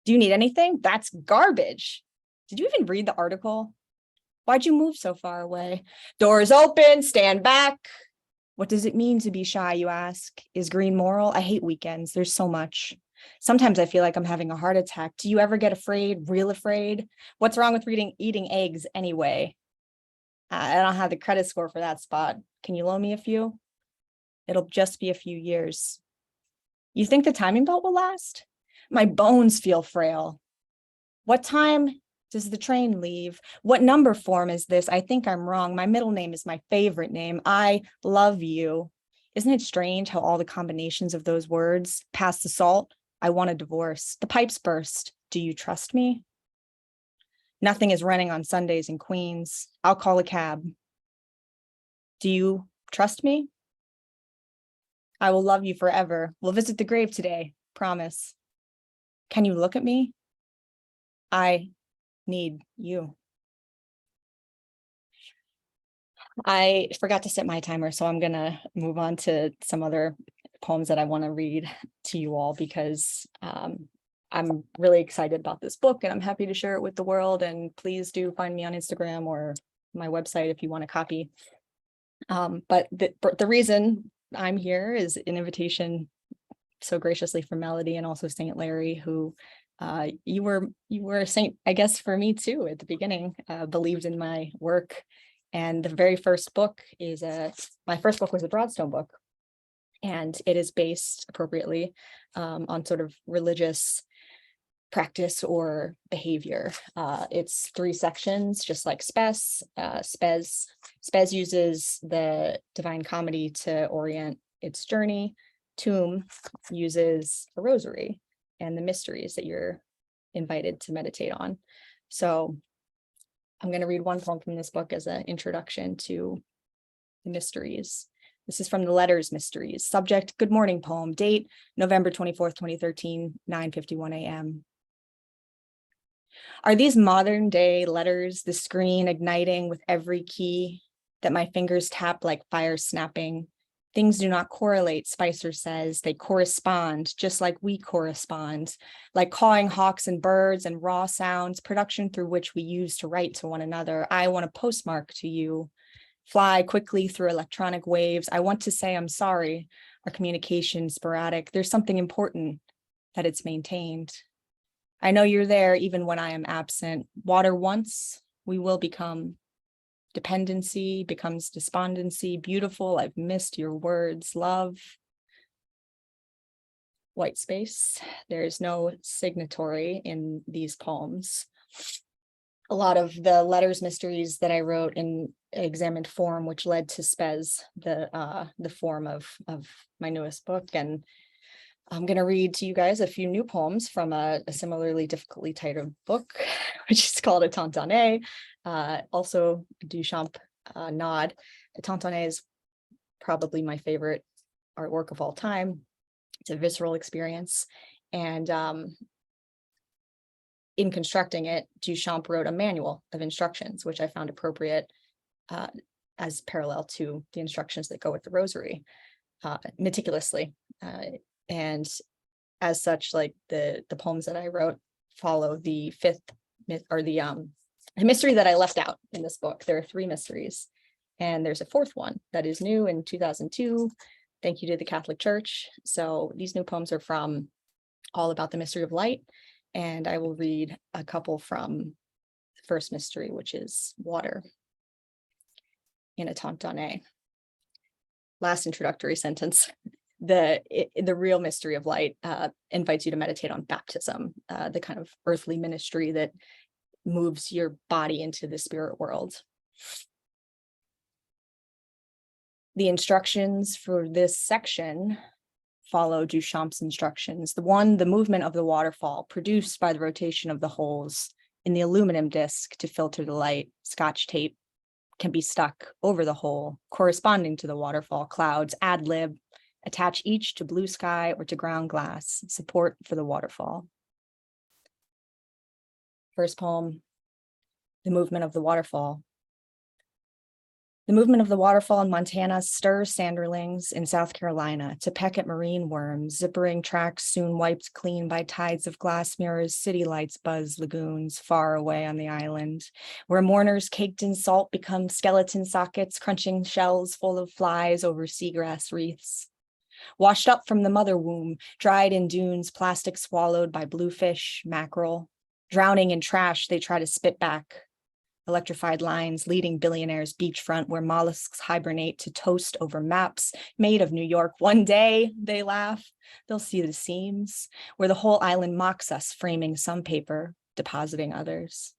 Do you need anything? That's garbage. Did you even read the article? Why'd you move so far away? Doors open, stand back. What does it mean to be shy, you ask? Is green moral? I hate weekends. There's so much. Sometimes I feel like I'm having a heart attack. Do you ever get afraid, real afraid? What's wrong with eating eggs anyway? I don't have the credit score for that spot. Can you loan me a few? It'll just be a few years. You think the timing belt will last? My bones feel frail. What time does the train leave? What number form is this? I think I'm wrong. My middle name is my favorite name. I love you. Isn't it strange how all the combinations of those words, past the salt, I want a divorce. The pipes burst. Do you trust me? Nothing is running on Sundays in Queens. I'll call a cab. Do you trust me? I will love you forever. We'll visit the grave today. Promise. Can you look at me? I need you. I forgot to set my timer, so I'm gonna move on to some other poems that I want to read to you all because I'm really excited about this book and I'm happy to share it with the world. And please do find me on Instagram or my website if you want a copy. But the reason I'm here is an invitation so graciously from Melody and also St. Larry, who you were a saint, I guess, for me too at the beginning, believed in my work. And the very first book is my first book was a Broadstone book, and it is based appropriately on sort of religious practice or behavior. It's 3 sections, just like Spes. Spes uses the Divine Comedy to orient its journey. Tomb uses a rosary and the mysteries that you're invited to meditate on. So I'm going to read one poem from this book as an introduction to the mysteries. This is from the Letters Mysteries. Subject, Good Morning Poem. Date, November 24th, 2013, 9:51 a.m. Are these modern day letters the screen igniting with every key that my fingers tap like fire snapping? Things do not correlate, Spicer says. They correspond, just like we correspond, like cawing hawks and birds and raw sounds, production through which we use to write to one another. I want to postmark to you, fly quickly through electronic waves. I want to say I'm sorry. Our communication sporadic. There's something important that it's maintained. I know you're there even when I am absent. Water once, we will become. Dependency becomes despondency. Beautiful, I've missed your words. Love. White space. There is no signatory in these poems. A lot of the letters mysteries that I wrote in examined form, which led to Spez, the form of my newest book. And I'm going to read to you guys a few new poems from a similarly difficultly titled book, which is called A Tantanet. Also Duchamp nod. A Tantanet is probably my favorite artwork of all time. It's a visceral experience. And in constructing it, Duchamp wrote a manual of instructions, which I found appropriate as parallel to the instructions that go with the rosary, meticulously. And as such, like the poems that I wrote follow the fifth myth, or the mystery that I left out in this book. There are 3 mysteries, and there's a 4th one that is new in 2002. Thank you to the Catholic Church. So these new poems are from All About the Mystery of Light, and I will read a couple from the first mystery, which is water, in A Tantanet. Last introductory sentence. The real mystery of light invites you to meditate on baptism, the kind of earthly ministry that moves your body into the spirit world. The instructions for this section follow Duchamp's instructions. The movement of the waterfall produced by the rotation of the holes in the aluminum disc to filter the light. Scotch tape can be stuck over the hole corresponding to the waterfall. Clouds ad lib. Attach each to blue sky or to ground glass. Support for the waterfall. First poem, The Movement of the Waterfall. The movement of the waterfall in Montana stirs sanderlings in South Carolina to peck at marine worms. Zippering tracks soon wiped clean by tides of glass mirrors. City lights buzz lagoons far away on the island, where mourners caked in salt become skeleton sockets, crunching shells full of flies over seagrass wreaths. Washed up from the mother womb, dried in dunes, plastic swallowed by bluefish, mackerel. Drowning in trash, they try to spit back. Electrified lines leading billionaires' beachfront where mollusks hibernate to toast over maps made of New York. One day, they laugh, they'll see the seams, where the whole island mocks us, framing some paper, depositing others.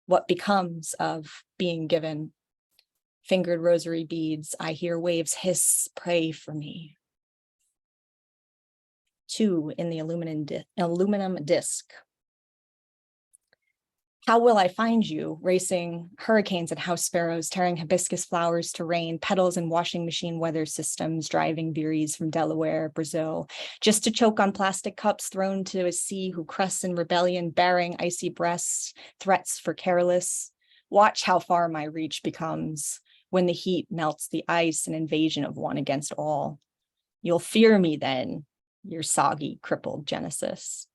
What becomes of being given? Fingered rosary beads, I hear waves hiss, pray for me. 2 in the aluminum disc. How will I find you? Racing hurricanes and house sparrows, tearing hibiscus flowers to rain, petals and washing machine weather systems, driving beeries from Delaware, Brazil, just to choke on plastic cups thrown to a sea who crusts in rebellion, bearing icy breasts, threats for careless. Watch how far my reach becomes when the heat melts the ice, an invasion of one against all. You'll fear me then, your soggy, crippled Genesis.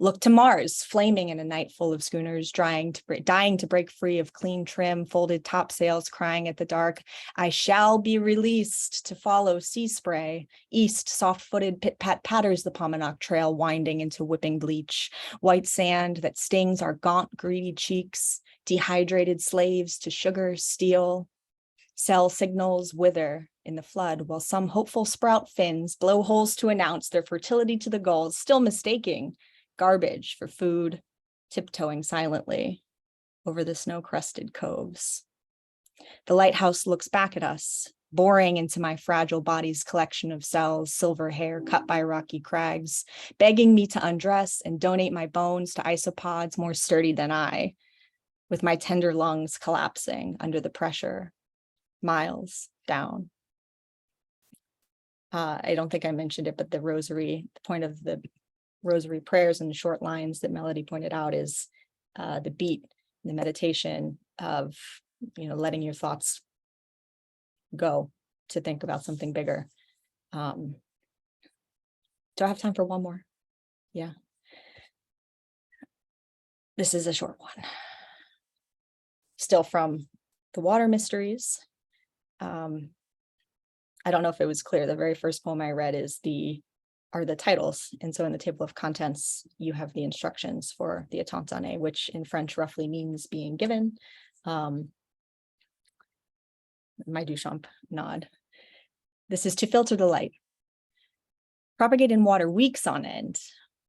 Look to Mars, flaming in a night full of schooners, dying to break free of clean trim, folded topsails, crying at the dark. I shall be released to follow sea spray. East, soft-footed pit-pat patters the Pominock Trail, winding into whipping bleach. White sand that stings our gaunt, greedy cheeks. Dehydrated slaves to sugar, steel. Cell signals wither in the flood, while some hopeful sprout fins blow holes to announce their fertility to the gulls, still mistaking garbage for food, tiptoeing silently over the snow-crusted coves. The lighthouse looks back at us, boring into my fragile body's collection of cells, silver hair cut by rocky crags, begging me to undress and donate my bones to isopods more sturdy than I, with my tender lungs collapsing under the pressure, miles down. I don't think I mentioned it, but the rosary, the point of the rosary prayers and the short lines that Melody pointed out is the beat, the meditation of, letting your thoughts go to think about something bigger. Do I have time for one more? Yeah. This is a short one. Still from The Water Mysteries. I don't know if it was clear. The very first poem I read are the titles. And so in the table of contents, you have the instructions for the attentane, which in French roughly means being given. My Duchamp nod. This is to filter the light. Propagate in water weeks on end.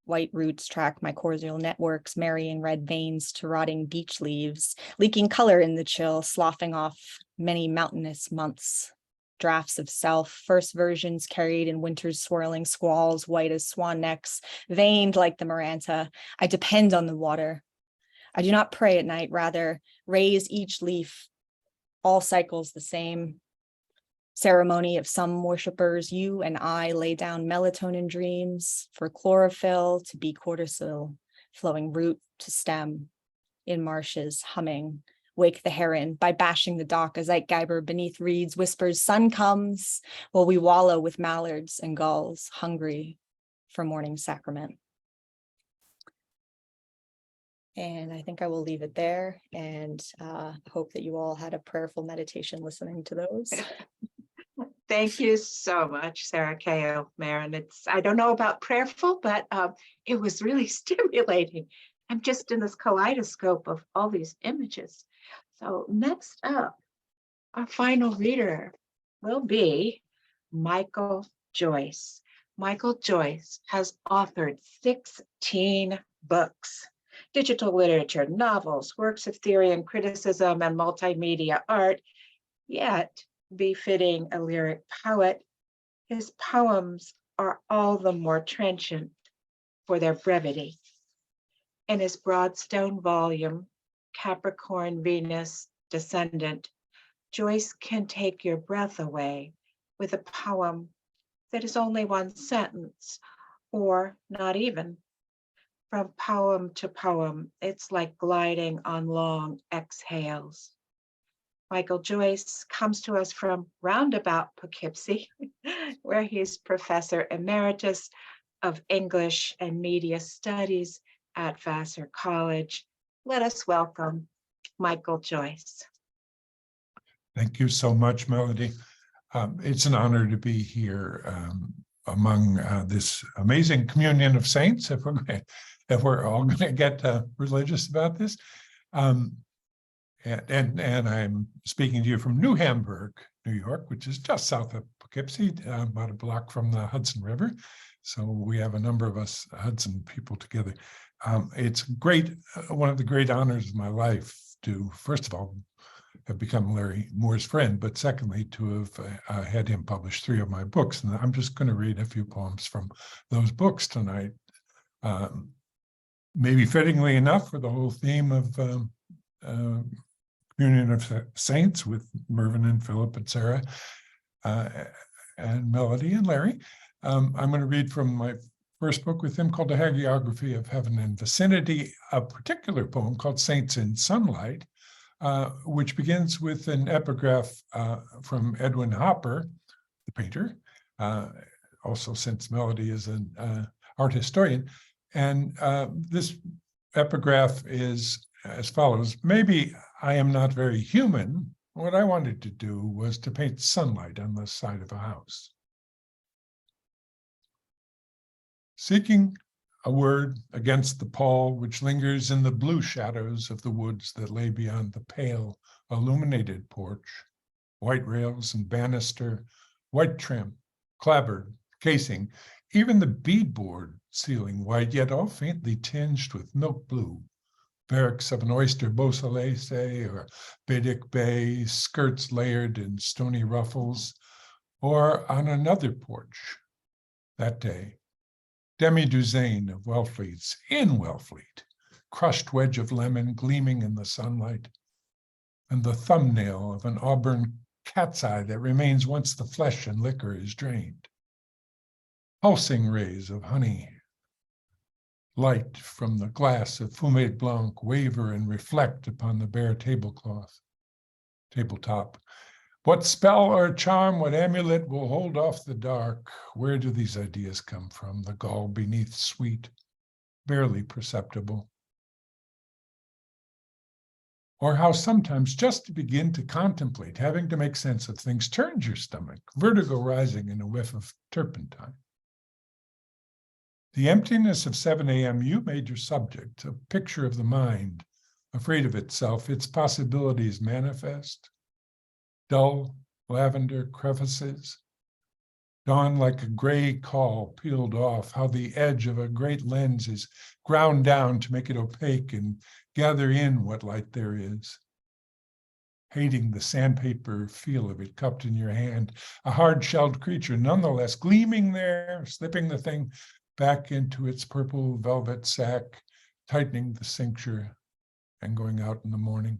White roots track my cordial networks, marrying red veins to rotting beach leaves, leaking color in the chill, sloughing off many mountainous months. Drafts of self, first versions carried in winter's swirling squalls, white as swan necks, veined like the Maranta. I depend on the water. I do not pray at night, rather raise each leaf, all cycles the same. Ceremony of some worshippers, you and I lay down melatonin dreams for chlorophyll to be cortisol, flowing root to stem, in marshes, humming, wake the heron by bashing the dock as Zeitgeber beneath reeds whispers, sun comes, while we wallow with mallards and gulls, hungry for morning sacrament. And I think I will leave it there and hope that you all had a prayerful meditation listening to those. Thank you so much, Sara Cahill Marron. I don't know about prayerful, but it was really stimulating. I'm just in this kaleidoscope of all these images. So next up, our final reader will be Michael Joyce. Michael Joyce has authored 16 books, digital literature, novels, works of theory and criticism, and multimedia art, yet befitting a lyric poet, his poems are all the more trenchant for their brevity. In his Broadstone volume, Capricorn Venus Descendant, Joyce can take your breath away with a poem that is only one sentence, or not even. From poem to poem, it's like gliding on long exhales. Michael Joyce comes to us from roundabout Poughkeepsie, where he's Professor Emeritus of English and Media Studies at Vassar College. Let us welcome Michael Joyce. Thank you so much, Melody. It's an honor to be here among this amazing communion of saints, if we're all going to get religious about this. And I'm speaking to you from New Hamburg, New York, which is just south of Poughkeepsie, about a block from the Hudson River. So we have a number of us Hudson people together. It's great, one of the great honors of my life to, first of all, have become Larry Moore's friend, but secondly, to have had him publish 3 of my books. And I'm just going to read a few poems from those books tonight. Maybe fittingly enough for the whole theme of Communion of Saints with Mervyn and Philip and Sara and Melody and Larry. I'm going to read from my first book with him called A Hagiography of Heaven and Vicinity, a particular poem called Saints in Sunlight, which begins with an epigraph from Edwin Hopper, the painter, also since Melody is an art historian. And this epigraph is as follows: maybe I am not very human. What I wanted to do was to paint sunlight on the side of a house. Seeking a word against the pall which lingers in the blue shadows of the woods that lay beyond the pale, illuminated porch, white rails and banister, white trim, clapboard, casing, even the beadboard ceiling white, yet all faintly tinged with milk blue, barracks of an oyster Beausoleil, say, or Baedeck Bay, skirts layered in stony ruffles, or on another porch that day, demi-douzaine of Wellfleets in Wellfleet, crushed wedge of lemon gleaming in the sunlight, and the thumbnail of an auburn cat's eye that remains once the flesh and liquor is drained. Pulsing rays of honey, light from the glass of Fumé Blanc waver and reflect upon the bare tabletop. What spell or charm, what amulet will hold off the dark? Where do these ideas come from? The gall beneath sweet, barely perceptible. Or how sometimes just to begin to contemplate, having to make sense of things, turns your stomach, vertigo rising in a whiff of turpentine. The emptiness of 7 a.m. you made your subject, a picture of the mind, afraid of itself, its possibilities manifest. Dull lavender crevices, dawn like a gray caul peeled off, how the edge of a great lens is ground down to make it opaque and gather in what light there is. Hating the sandpaper feel of it cupped in your hand, a hard-shelled creature nonetheless gleaming there, slipping the thing back into its purple velvet sack, tightening the cincture and going out in the morning.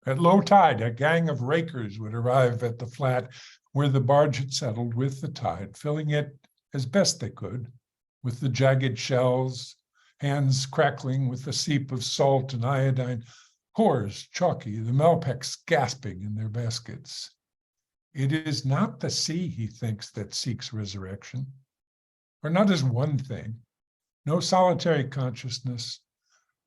At low tide, a gang of rakers would arrive at the flat where the barge had settled with the tide, filling it as best they could with the jagged shells, hands crackling with the seep of salt and iodine, oars chalky, the Melpecks gasping in their baskets. It is not the sea, he thinks, that seeks resurrection, or not as one thing, no solitary consciousness.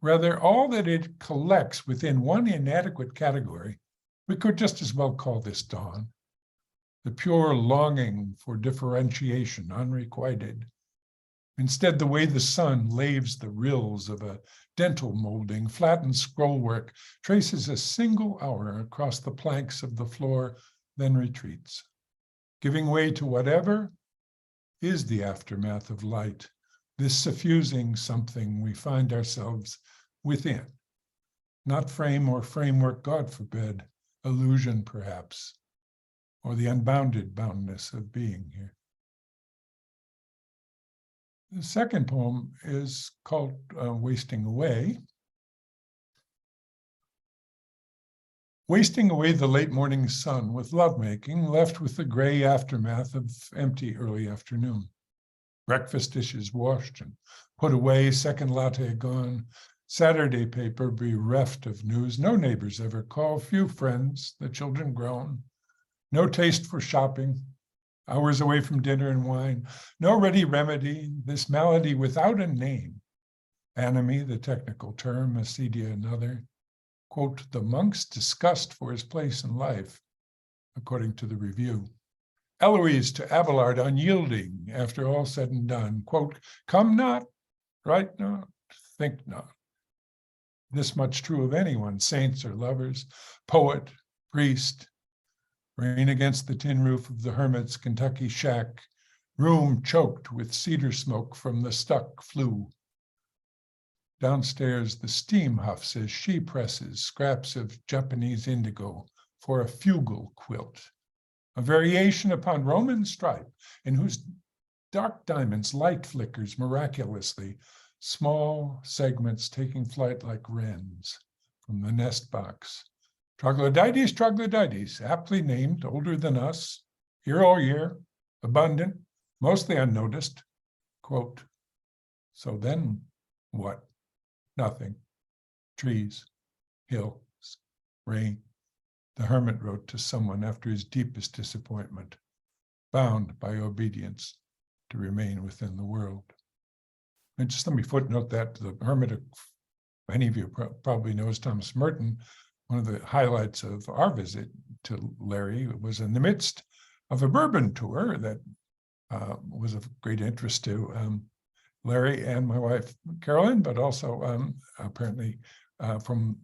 Rather, all that it collects within one inadequate category, we could just as well call this dawn, the pure longing for differentiation, unrequited. Instead, the way the sun laves the rills of a dental molding, flattened scrollwork, traces a single hour across the planks of the floor, then retreats, giving way to whatever is the aftermath of light, this suffusing something we find ourselves within, not frame or framework, God forbid, illusion perhaps, or the unbounded boundness of being here. The second poem is called Wasting Away. Wasting away the late morning sun with lovemaking, left with the gray aftermath of empty early afternoon. Breakfast dishes washed and put away, second latte gone, Saturday paper bereft of news, no neighbors ever call, few friends, the children grown, no taste for shopping, hours away from dinner and wine, no ready remedy, this malady without a name. Anomie, the technical term, acedia another. Quote, the monk's disgust for his place in life, according to the review. Eloise to Abelard, unyielding after all said and done. Quote, come not, write not, think not. This much true of anyone, saints or lovers, poet, priest. Rain against the tin roof of the hermit's Kentucky shack, room choked with cedar smoke from the stuck flue. Downstairs, the steam huffs as she presses scraps of Japanese indigo for a fugal quilt, a variation upon Roman stripe in whose dark diamonds light flickers miraculously, small segments taking flight like wrens from the nest box. Troglodytes, troglodytes, aptly named, older than us, year all year, abundant, mostly unnoticed. Quote, so then what? Nothing. Trees, hills, rain. The hermit wrote to someone after his deepest disappointment, bound by obedience to remain within the world. And just let me footnote that the hermit, many of you probably know, is Thomas Merton. One of the highlights of our visit to Larry was in the midst of a bourbon tour that was of great interest to Larry and my wife, Carolyn, but also apparently from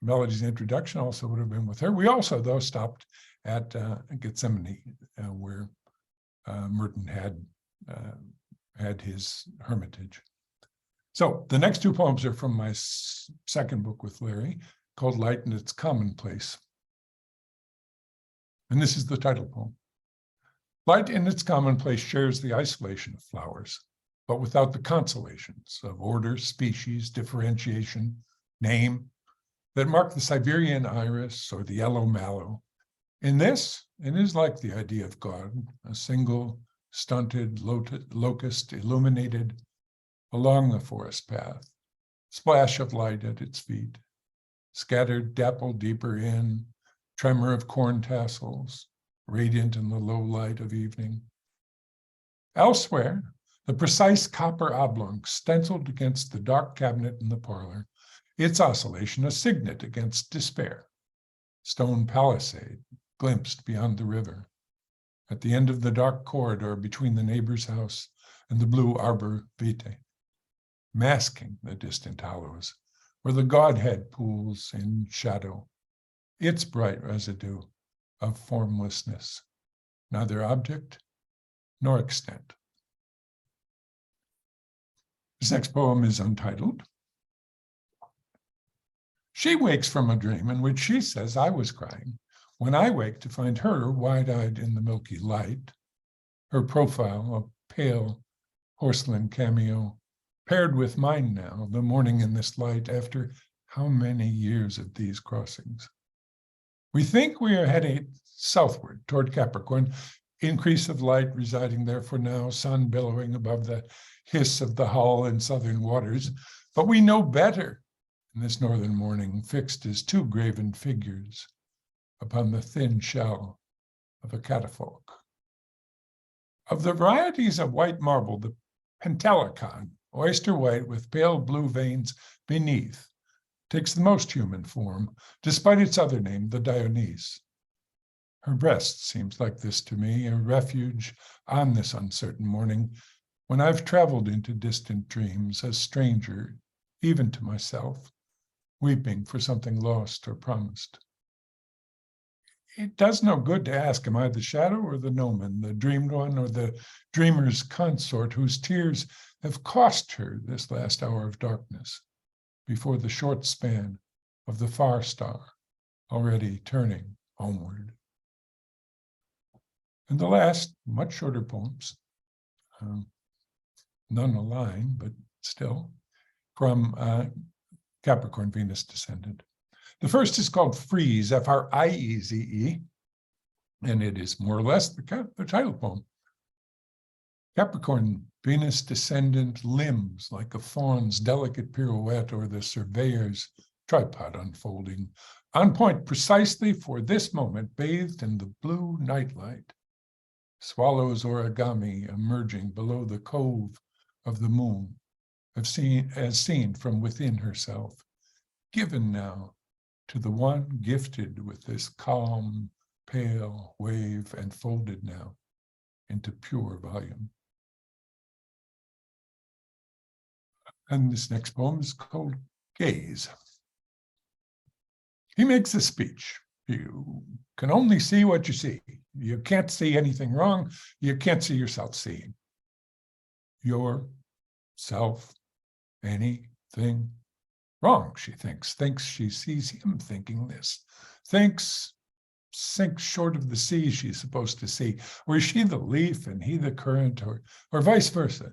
Melody's introduction also would have been with her. We also, though, stopped at Gethsemane, where Merton had his hermitage. So the next two poems are from my second book with Larry, called Light and Its Commonplace. And this is the title poem. Light in its commonplace shares the isolation of flowers, but without the consolations of order, species, differentiation, name, that mark the Siberian iris or the yellow mallow. In this, it is like the idea of God, a single stunted locust illuminated along the forest path, splash of light at its feet, scattered dapple deeper in, tremor of corn tassels, radiant in the low light of evening. Elsewhere, the precise copper oblong stenciled against the dark cabinet in the parlor, its oscillation a signet against despair. Stone palisade glimpsed beyond the river. At the end of the dark corridor between the neighbor's house and the blue arbor vitae, masking the distant hollows where the Godhead pools in shadow, its bright residue of formlessness, neither object nor extent. This next poem is untitled. She wakes from a dream in which she says I was crying, when I wake to find her wide-eyed in the milky light, her profile a pale porcelain cameo, paired with mine now, the morning in this light, after how many years of these crossings. We think we are heading southward toward Capricorn, increase of light residing there for now, sun billowing above the hiss of the hull in southern waters, but we know better in this northern morning, fixed as two graven figures upon the thin shell of a catafalque. Of the varieties of white marble, the Pentelicon, oyster white with pale blue veins beneath, takes the most human form, despite its other name, the Dionys. Her breast seems like this to me, a refuge on this uncertain morning, when I've traveled into distant dreams, a stranger, even to myself, weeping for something lost or promised. It does no good to ask, am I the shadow or the gnomon, the dreamed one or the dreamer's consort whose tears have cost her this last hour of darkness before the short span of the far star already turning homeward. And the last, much shorter poems, none a line, but still, from Capricorn Venus Descendant. The first is called Freeze, F-R-I-E-Z-E, and it is more or less the title poem. Capricorn Venus Descendant limbs like a fawn's delicate pirouette or the surveyor's tripod unfolding, on point precisely for this moment, bathed in the blue nightlight. Swallows origami emerging below the cove of the moon, as seen from within herself, given now to the one gifted with this calm, pale wave and folded now into pure volume. And this next poem is called Gaze. He makes a speech. You can only see what you see. You can't see anything wrong. You can't see yourself seeing yourself anything wrong, she thinks she sees him thinking this, sinks short of the sea she's supposed to see, or is she the leaf and he the current, or vice versa?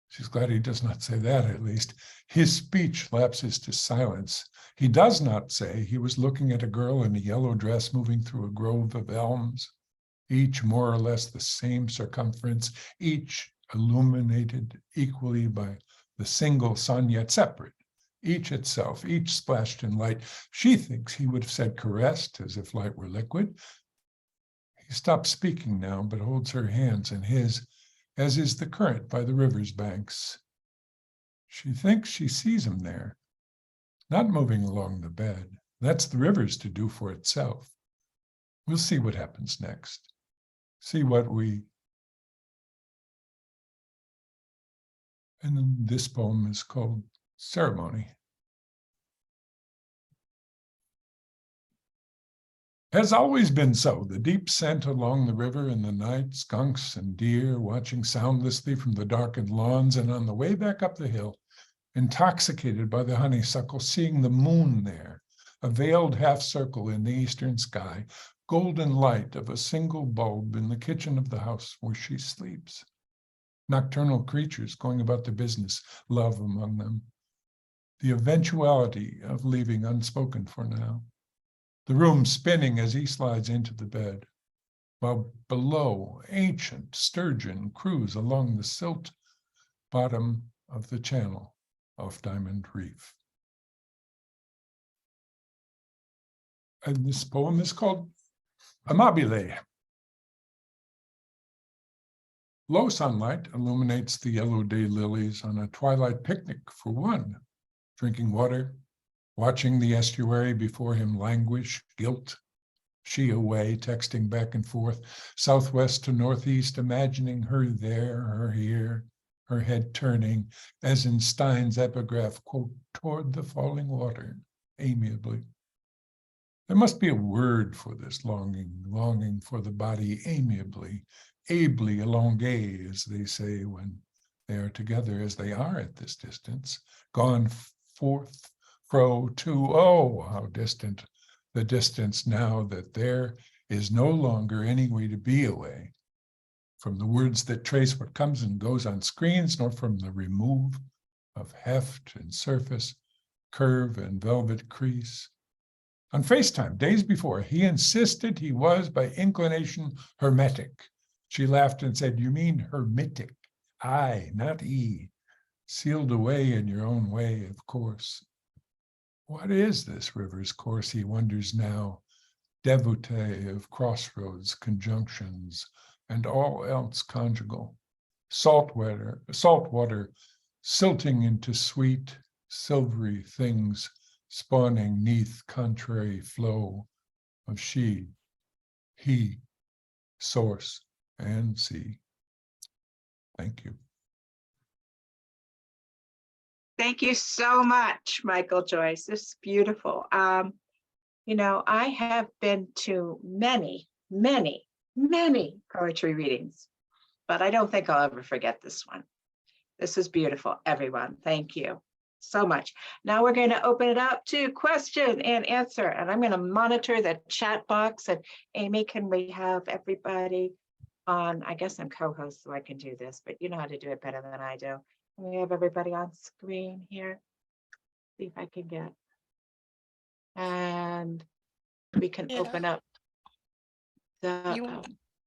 She's glad he does not say that, at least. His speech lapses to silence. He does not say he was looking at a girl in a yellow dress moving through a grove of elms, each more or less the same circumference, each illuminated equally by the single sun, yet separate, each itself, each splashed in light. She thinks he would have said caressed, as if light were liquid. He stops speaking now, but holds her hands in his, as is the current by the river's banks. She thinks she sees him there, not moving along the bed. That's the river's to do for itself. We'll see what happens next. See what we... And then this poem is called Ceremony. Has always been so, the deep scent along the river in the night, skunks and deer watching soundlessly from the darkened lawns, and on the way back up the hill, intoxicated by the honeysuckle, seeing the moon there, a veiled half circle in the eastern sky, golden light of a single bulb in the kitchen of the house where she sleeps. Nocturnal creatures going about their business, love among them. The eventuality of leaving unspoken for now. The room spinning as he slides into the bed, while below ancient sturgeon cruise along the silt bottom of the channel of Diamond Reef. And this poem is called Amabile. Low sunlight illuminates the yellow day lilies on a twilight picnic for one, drinking water, watching the estuary before him languish, guilt, she away, texting back and forth, southwest to northeast, imagining her there, her here, her head turning, as in Stein's epigraph, quote, toward the falling water, amiably. There must be a word for this longing for the body amiably, ably elongé, as they say when they are together as they are at this distance, gone forth, fro, to, oh, how distant the distance now that there is no longer any way to be away from the words that trace what comes and goes on screens, nor from the remove of heft and surface, curve and velvet crease. On FaceTime, days before, he insisted he was, by inclination, hermetic. She laughed and said, you mean hermitic. I, not E. Sealed away in your own way, of course. What is this river's course, he wonders now, devotee of crossroads, conjunctions, and all else conjugal. Salt water, silting into sweet, silvery things, spawning neath contrary flow of she, he, source, and sea. Thank you. Thank you so much, Michael Joyce. This is beautiful. You know, I have been to many, many, many poetry readings, but I don't think I'll ever forget this one. This is beautiful, everyone. Thank you so much. Now we're going to open it up to question and answer, and I'm going to monitor the chat box. And Amy, can we have everybody on? I guess I'm co-host, so I can do this, but you know how to do it better than I do. Can we have everybody on screen here? See if I can get. And we can open up the.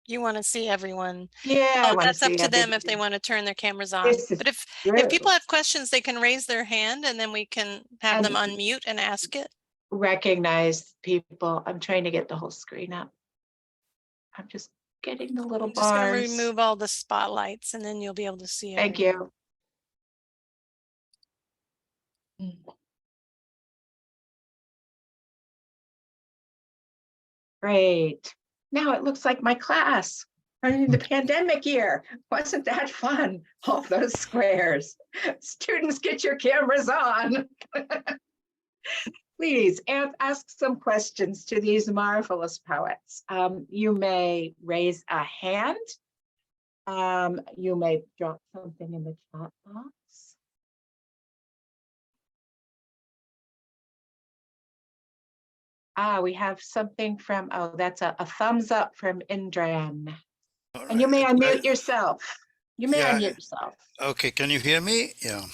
You want to see everyone. Yeah, I Oh, want that's to up see to them if everybody. they want to turn their cameras on. This is But if true. people have questions, they can raise their hand and then we can have them And unmute and ask it. recognize people. I'm trying to get the whole screen up. I'm just getting the little I'm just going to bars. remove all the spotlights and then you'll be able to see it. Thank you. Great. Now it looks like my class in the pandemic year. Wasn't that fun? All those squares. Students, get your cameras on. Please ask some questions to these marvelous poets. You may raise a hand. You may drop something in the chat box. We have something from, oh, that's a thumbs up from Indran. And you may unmute yourself. You may unmute yourself. Okay, can you hear me? Yeah.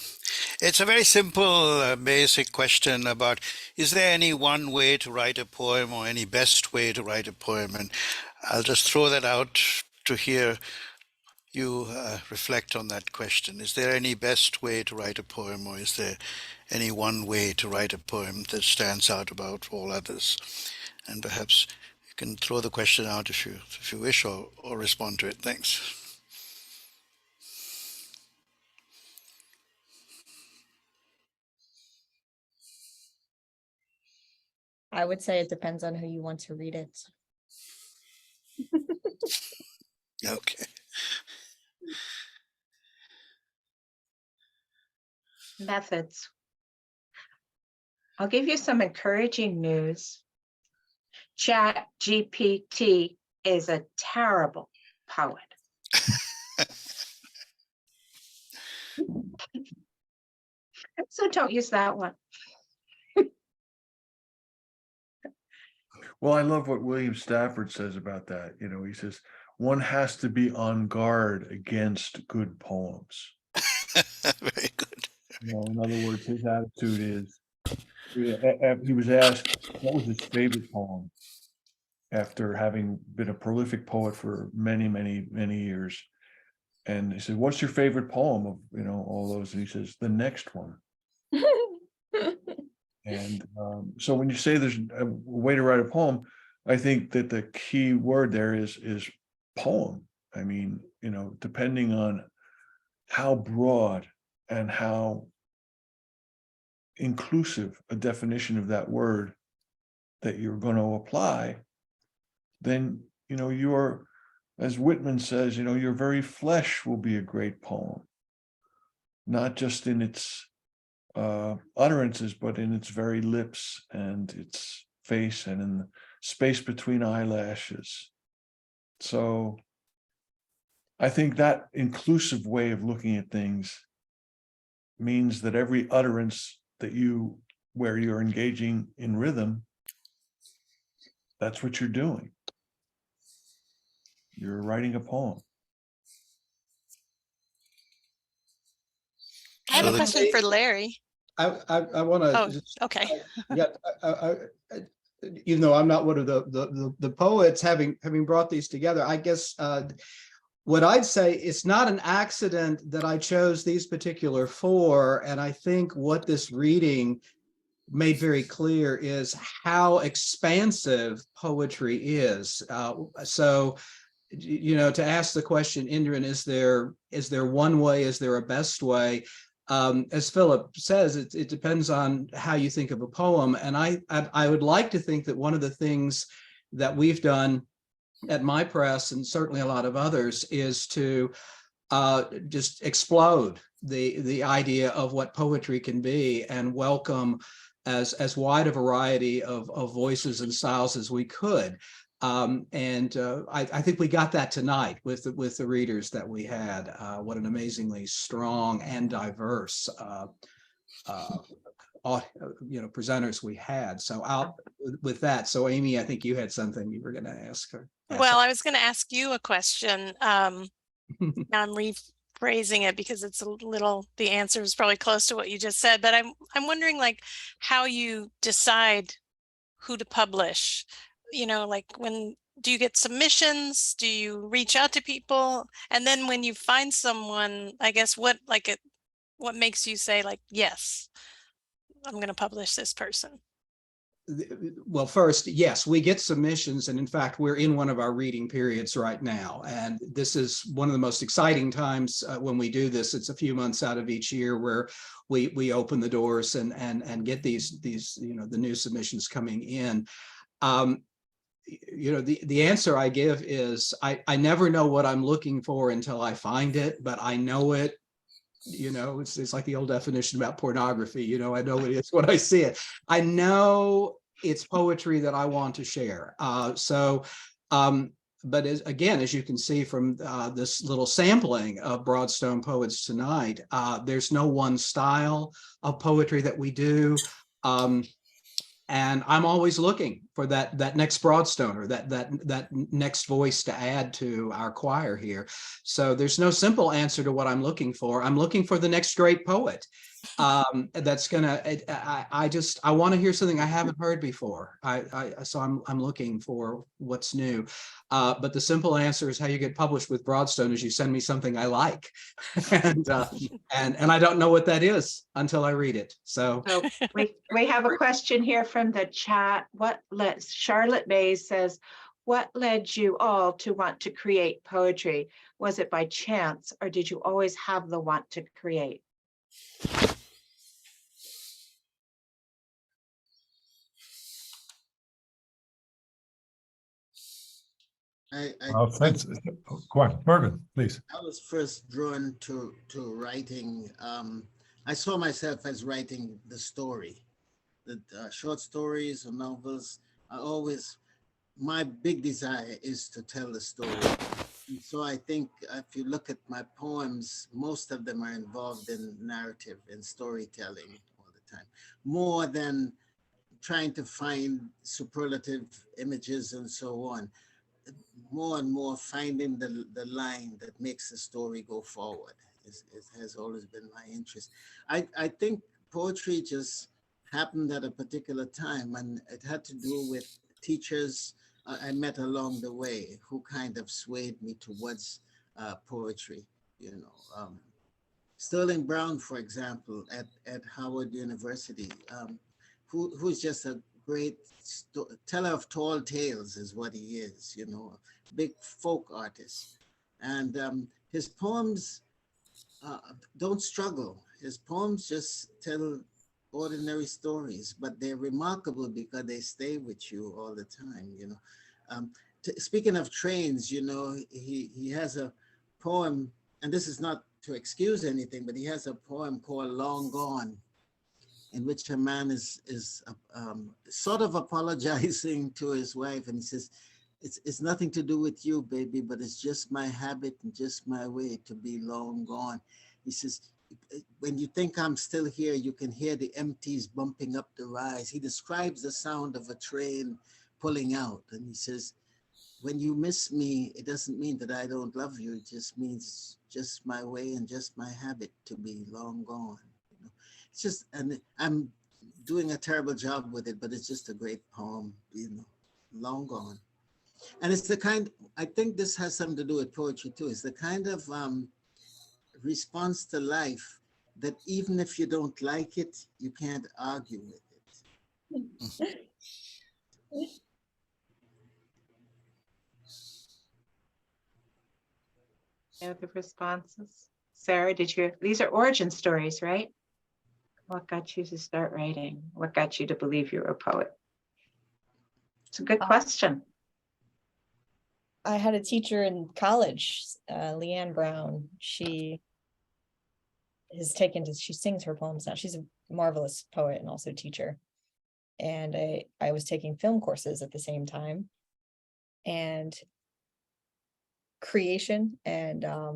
It's a very simple, basic question about, is there any one way to write a poem or any best way to write a poem? And I'll just throw that out to hear you reflect on that question. Is there any best way to write a poem, or is there any one way to write a poem that stands out about all others? And perhaps you can throw the question out if you wish, or respond to it. Thanks. I would say it depends on who you want to read it. Okay. Methods. I'll give you some encouraging news. Chat GPT is a terrible poet. So don't use that one. Well, I love what William Stafford says about that. You know, he says, one has to be on guard against good poems. Very good. You know, in other words, his attitude is, he was asked what was his favorite poem after having been a prolific poet for many, many, many years. And he said, what's your favorite poem of, you know, all those? And he says, the next one. And so when you say there's a way to write a poem, I think that the key word there is poem. I mean, you know, depending on how broad and how inclusive a definition of that word that you're going to apply, then, you know, you're, as Whitman says, you know, your very flesh will be a great poem, not just in its utterances, but in its very lips and its face and in the space between eyelashes. So I think that inclusive way of looking at things means that every utterance that where you're engaging in rhythm, that's what you're doing. You're writing a poem. I have So a the- question for Larry. I want Oh, to. okay. Yeah, even though I'm not one of the poets, having brought these together, I guess what I'd say, it's not an accident that I chose these particular four, and I think what this reading made very clear is how expansive poetry is. So, you know, to ask the question, Indran, is there one way? Is there a best way? As Philip says, it depends on how you think of a poem. And I would like to think that one of the things that we've done at my press, and certainly a lot of others, is to just explode the idea of what poetry can be and welcome as wide a variety of voices and styles as we could. I think we got that tonight with the readers that we had. What an amazingly strong and diverse presenters we had. So out with that. So Amy, I think you had something you were going to ask her. Well, I was going to ask you a question. Now I'm rephrasing it because it's a little, the answer is probably close to what you just said, but I'm wondering like how you decide who to publish. You know, like do you get submissions? Do you reach out to people? And then when you find someone, I guess what makes you say like, yes, I'm going to publish this person? Well, first, yes, we get submissions. And in fact, we're in one of our reading periods right now. And this is one of the most exciting times when we do this. It's a few months out of each year where we open the doors and get these, you know, the new submissions coming in. You know, the answer I give is I never know what I'm looking for until I find it, but I know it. You know, it's like the old definition about pornography. You know, I know it is when I see it. I know it's poetry that I want to share. But as you can see from this little sampling of Broadstone poets tonight, there's no one style of poetry that we do. And I'm always looking for that next Broadstone or that next voice to add to our choir here. So there's no simple answer to what I'm looking for. I'm looking for the next great poet. That's gonna. I want to hear something I haven't heard before. So I'm looking for what's new. But the simple answer is how you get published with Broadstone is you send me something I like, and I don't know what that is until I read it. So we have a question here from the chat. Charlotte Mays says, what led you all to want to create poetry? Was it by chance, or did you always have the want to create? Thanks. Go on, Mervyn, please. I was first drawn to writing. I saw myself as writing the story, the short stories or novels. My big desire is to tell the story. And so I think if you look at my poems, most of them are involved in narrative and storytelling all the time, more than trying to find superlative images and so on. More and more finding the line that makes the story go forward has always been my interest. I think poetry just happened at a particular time, and it had to do with teachers I met along the way who kind of swayed me towards poetry. You know, Sterling Brown, for example, at Howard University, who's just a great teller of tall tales is what he is, you know, big folk artist. And his poems don't struggle. His poems just tell ordinary stories, but they're remarkable because they stay with you all the time, you know. Speaking of trains, you know, he has a poem, and this is not to excuse anything, but he has a poem called Long Gone, in which a man is sort of apologizing to his wife, and he says, it's nothing to do with you, baby, but it's just my habit and just my way to be long gone. He says, when you think I'm still here, you can hear the empties bumping up the rise. He describes the sound of a train pulling out, and he says, when you miss me, it doesn't mean that I don't love you. It just means just my way and just my habit to be long gone. You know? It's just, and I'm doing a terrible job with it, but it's just a great poem, you know, Long Gone. And it's the kind, I think this has something to do with poetry too. It's the kind of response to life that even if you don't like it, you can't argue with it. Other responses? Sarah, these are origin stories, right? What got you to start writing? What got you to believe you were a poet? It's a good question. I had a teacher in college, Leanne Brown. She sings her poems now. She's a marvelous poet and also teacher. And I was taking film courses at the same time. And creation, and I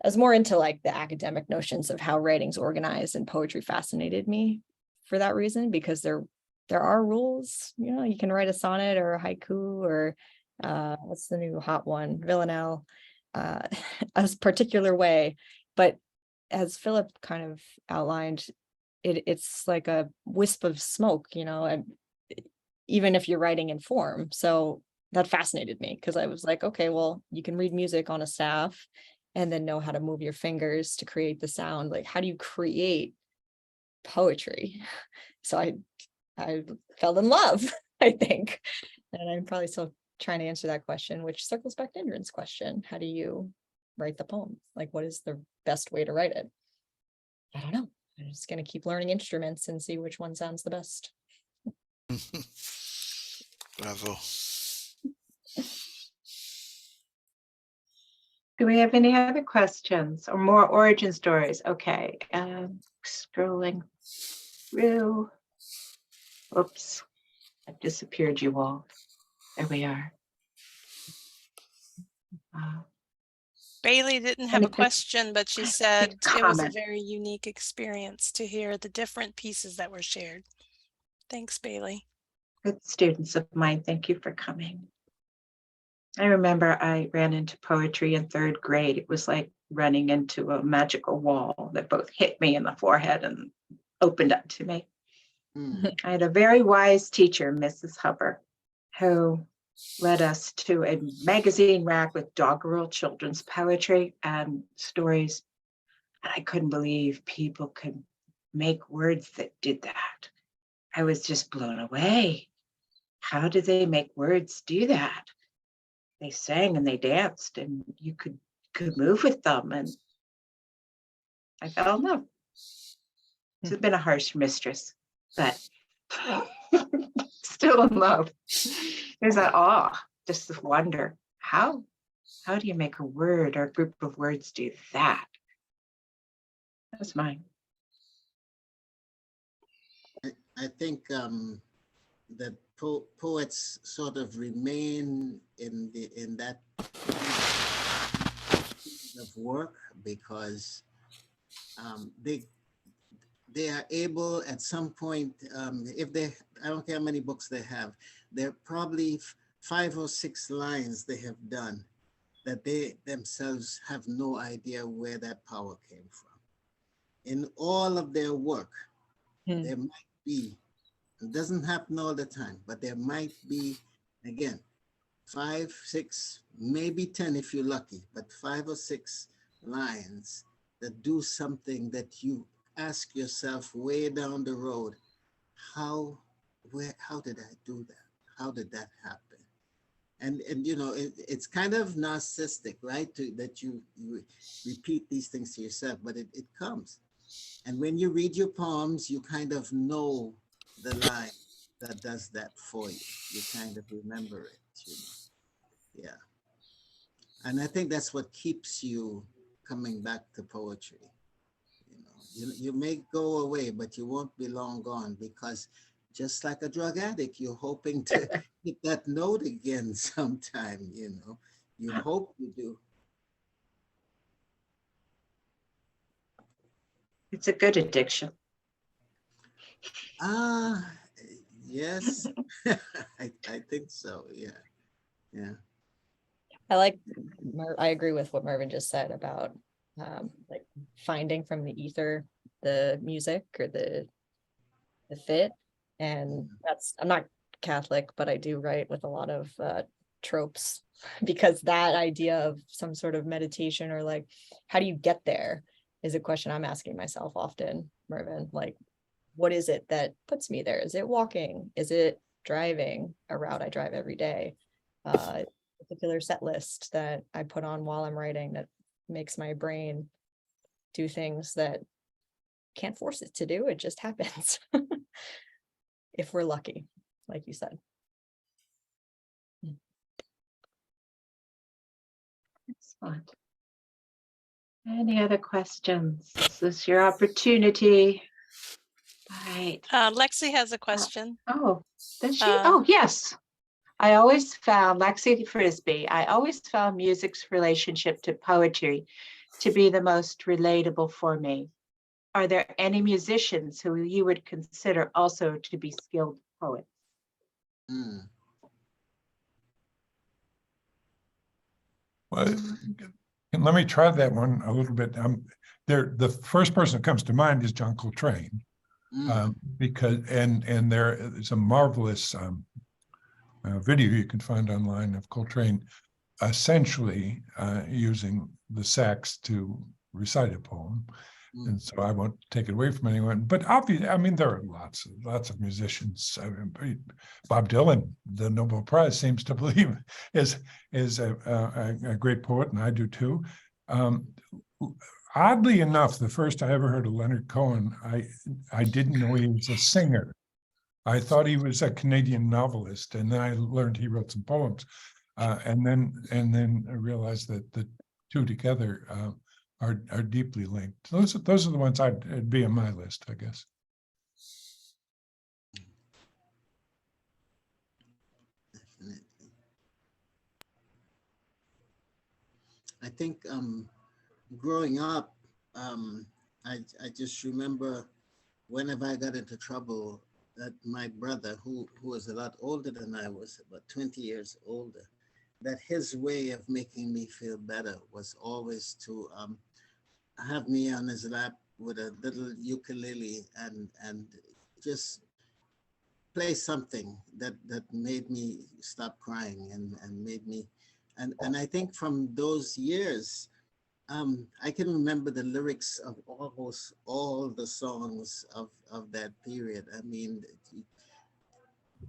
was more into like the academic notions of how writing's organized, and poetry fascinated me for that reason, because there are rules. You know, you can write a sonnet or a haiku or what's the new hot one, villanelle, a particular way. But as Philip kind of outlined, it's like a wisp of smoke, you know, and even if you're writing in form. So that fascinated me, because I was like, okay, well, you can read music on a staff and then know how to move your fingers to create the sound. Like, how do you create poetry? So I fell in love, I think. And I'm probably still trying to answer that question, which circles back to Indran's question. How do you write the poem? Like, what is the best way to write it? I don't know. I'm just going to keep learning instruments and see which one sounds the best. Bravo. Do we have any other questions or more origin stories? Okay, scrolling through. Oops, I've disappeared you all. There we are. Bailey didn't have a question, but she said it was a very unique experience to hear the different pieces that were shared. Thanks, Bailey. Good students of mine, thank you for coming. I remember I ran into poetry in third grade. It was like running into a magical wall that both hit me in the forehead and opened up to me. I had a very wise teacher, Mrs. Hubbard, who led us to a magazine rack with doggerel children's poetry and stories. And I couldn't believe people could make words that did that. I was just blown away. How do they make words do that? They sang and they danced, and you could move with them. And I fell in love. She's been a harsh mistress, but still in love. There's that awe, just this wonder. How do you make a word or a group of words do that? That's mine. I think that poets sort of remain in that of work because they are able at some point, if they, I don't care how many books they have, there are probably 5 or 6 lines they have done that they themselves have no idea where that power came from. In all of their work, there might be, it doesn't happen all the time, but there might be, again, 5, 6, maybe 10 if you're lucky, but 5 or 6 lines that do something that you ask yourself way down the road, how did I do that? How did that happen? And you know, it's kind of narcissistic, right? That you repeat these things to yourself, but it comes. And when you read your poems, you kind of know the line that does that for you. You kind of remember it, you know. Yeah. And I think that's what keeps you coming back to poetry. You know, you may go away, but you won't be long gone, because just like a drug addict, you're hoping to hit that note again sometime, you know. You hope you do. It's a good addiction. Yes, I think so. Yeah, yeah. I agree with what Mervyn just said about like finding from the ether the music or the fit. And that's, I'm not Catholic, but I do write with a lot of tropes, because that idea of some sort of meditation or like, how do you get there is a question I'm asking myself often, Mervyn. Like, what is it that puts me there? Is it walking? Is it driving a route I drive every day? Particular set list that I put on while I'm writing that makes my brain do things that can't force it to do. It just happens. If we're lucky, like you said. Excellent. Any other questions? This is your opportunity. All right. Lexi has a question. Oh, does she? Oh, yes. I always found, Lexi Frisbee, I always found music's relationship to poetry to be the most relatable for me. Are there any musicians who you would consider also to be skilled poets? Well, and let me try that one a little bit. The first person that comes to mind is John Coltrane, because there is a marvelous video you can find online of Coltrane essentially using the sax to recite a poem. And so I won't take it away from anyone, but obviously, I mean, there are lots of musicians. I mean, Bob Dylan, the Nobel Prize, seems to believe is a great poet, and I do too. Oddly enough, the first I ever heard of Leonard Cohen, I didn't know he was a singer. I thought he was a Canadian novelist, and then I learned he wrote some poems, and then I realized that the two together are deeply linked. Those are the ones I'd be on my list, I guess. Definitely. I think growing up, I just remember whenever I got into trouble, that my brother, who was a lot older than I was, about 20 years older, that his way of making me feel better was always to have me on his lap with a little ukulele and just play something that made me stop crying and made me, and I think from those years, I can remember the lyrics of almost all the songs of that period. I mean,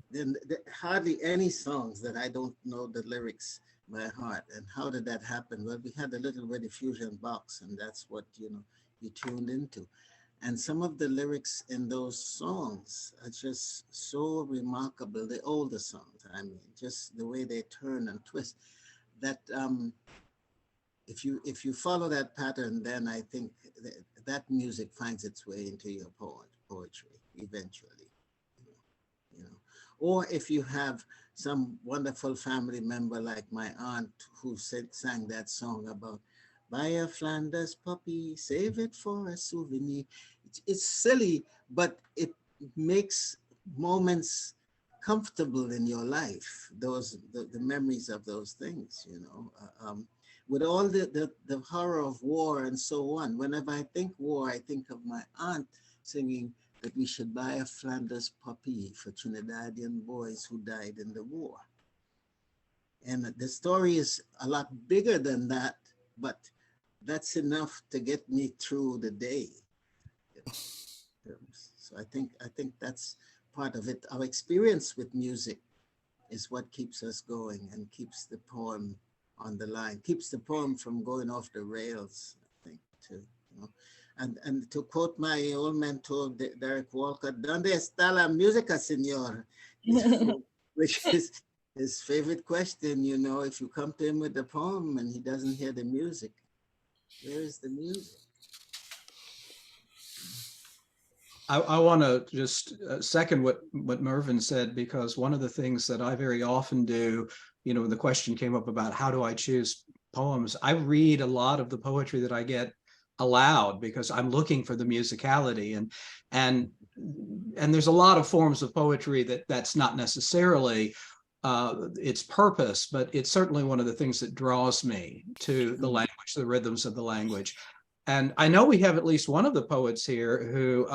then hardly any songs that I don't know the lyrics by heart. And how did that happen? Well, we had a little rediffusion box, and that's what, you know, you tuned into. And some of the lyrics in those songs are just so remarkable. The older songs, I mean, just the way they turn and twist. That if you follow that pattern, then I think that music finds its way into your poetry eventually. You know, or if you have some wonderful family member like my aunt who sang that song about Buy a Flanders puppy, save it for a souvenir. It's silly, but it makes moments comfortable in your life. The memories of those things, you know. With all the horror of war and so on. Whenever I think war, I think of my aunt singing that we should buy a Flanders puppy for Trinidadian boys who died in the war. And the story is a lot bigger than that, but that's enough to get me through the day. So I think that's part of it. Our experience with music is what keeps us going and keeps the poem on the line, keeps the poem from going off the rails, I think, too. You know? And to quote my old mentor, Derek Walker, "Donde está la música, señor?" Which is his favorite question, you know, if you come to him with the poem and he doesn't hear the music, where is the music? I want to just second what Mervyn said, because one of the things that I very often do, you know, the question came up about how do I choose poems, I read a lot of the poetry that I get aloud because I'm looking for the musicality, and there's a lot of forms of poetry that's not necessarily its purpose, but it's certainly one of the things that draws me to the language, the rhythms of the language. And I know we have at least one of the poets here who,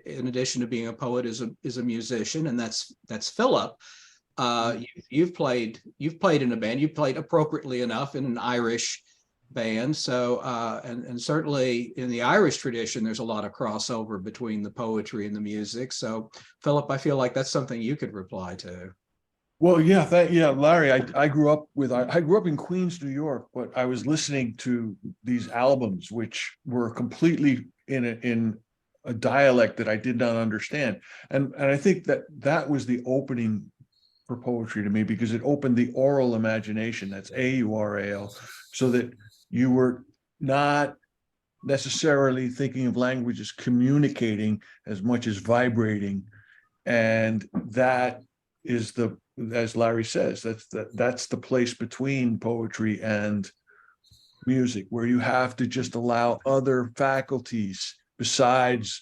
in addition to being a poet, is a musician, and that's Philip. You've played in a band. You've played appropriately enough in an Irish band. So, and certainly in the Irish tradition, there's a lot of crossover between the poetry and the music. So, Philip, I feel like that's something you could reply to. Well, yeah, Larry, I grew up in Queens, New York, but I was listening to these albums, which were completely in a dialect that I did not understand. And I think that was the opening for poetry to me, because it opened the oral imagination. That's AURAL, so that you were not necessarily thinking of language as communicating as much as vibrating. And that is as Larry says, that's the place between poetry and music, where you have to just allow other faculties besides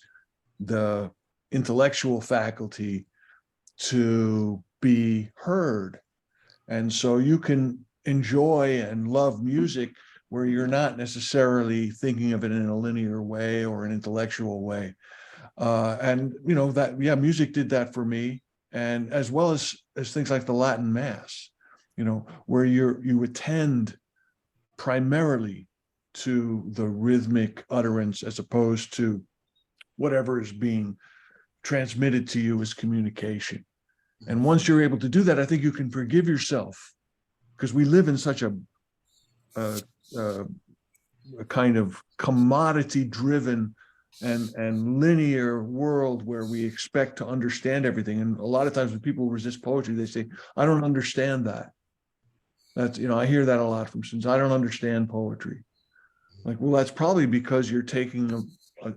the intellectual faculty to be heard. And so you can enjoy and love music where you're not necessarily thinking of it in a linear way or an intellectual way. And you know that, yeah, music did that for me. And as well as things like the Latin Mass, you know, where you attend primarily to the rhythmic utterance as opposed to whatever is being transmitted to you as communication. And once you're able to do that, I think you can forgive yourself, because we live in such a kind of commodity-driven and linear world where we expect to understand everything. And a lot of times when people resist poetry, they say, I don't understand that. That's, you know, I hear that a lot from students. I don't understand poetry. Like, well, that's probably because you're taking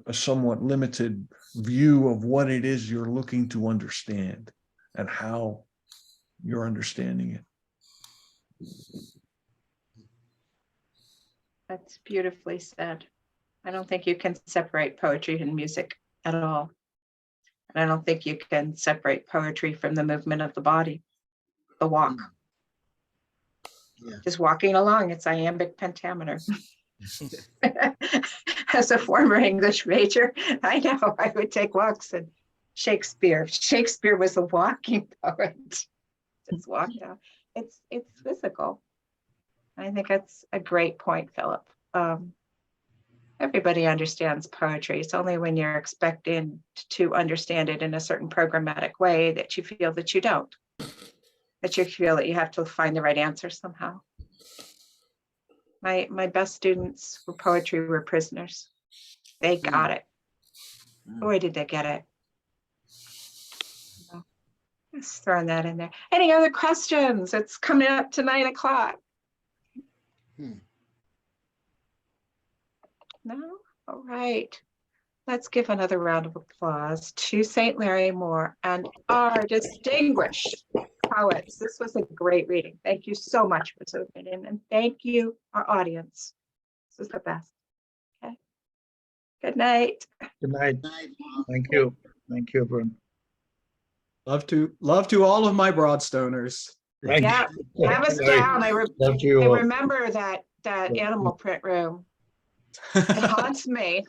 a somewhat limited view of what it is you're looking to understand and how you're understanding it. That's beautifully said. I don't think you can separate poetry and music at all. And I don't think you can separate poetry from the movement of the body, the walk. Yeah. Just walking along, it's iambic pentameter. As a former English major, I know I would take walks, and Shakespeare was a walking poet. Just walk down. It's physical. I think that's a great point, Philip. Everybody understands poetry. It's only when you're expecting to understand it in a certain programmatic way that you feel that you don't, that you feel that you have to find the right answer somehow. My best students for poetry were prisoners. They got it. Boy, did they get it. So, just throwing that in there. Any other questions? It's coming up to 9 o'clock. No? All right. Let's give another round of applause to St. Larry Moore and our distinguished poets. This was a great reading. Thank you so much for submitting, and thank you, our audience. This is the best. Okay. Good night. Good night. Night. Thank you. Thank you, everyone. Love to all of my Broadstoners. Thank Yeah, you. have us Very- down. Love to you I all. remember that animal print room. It haunts me.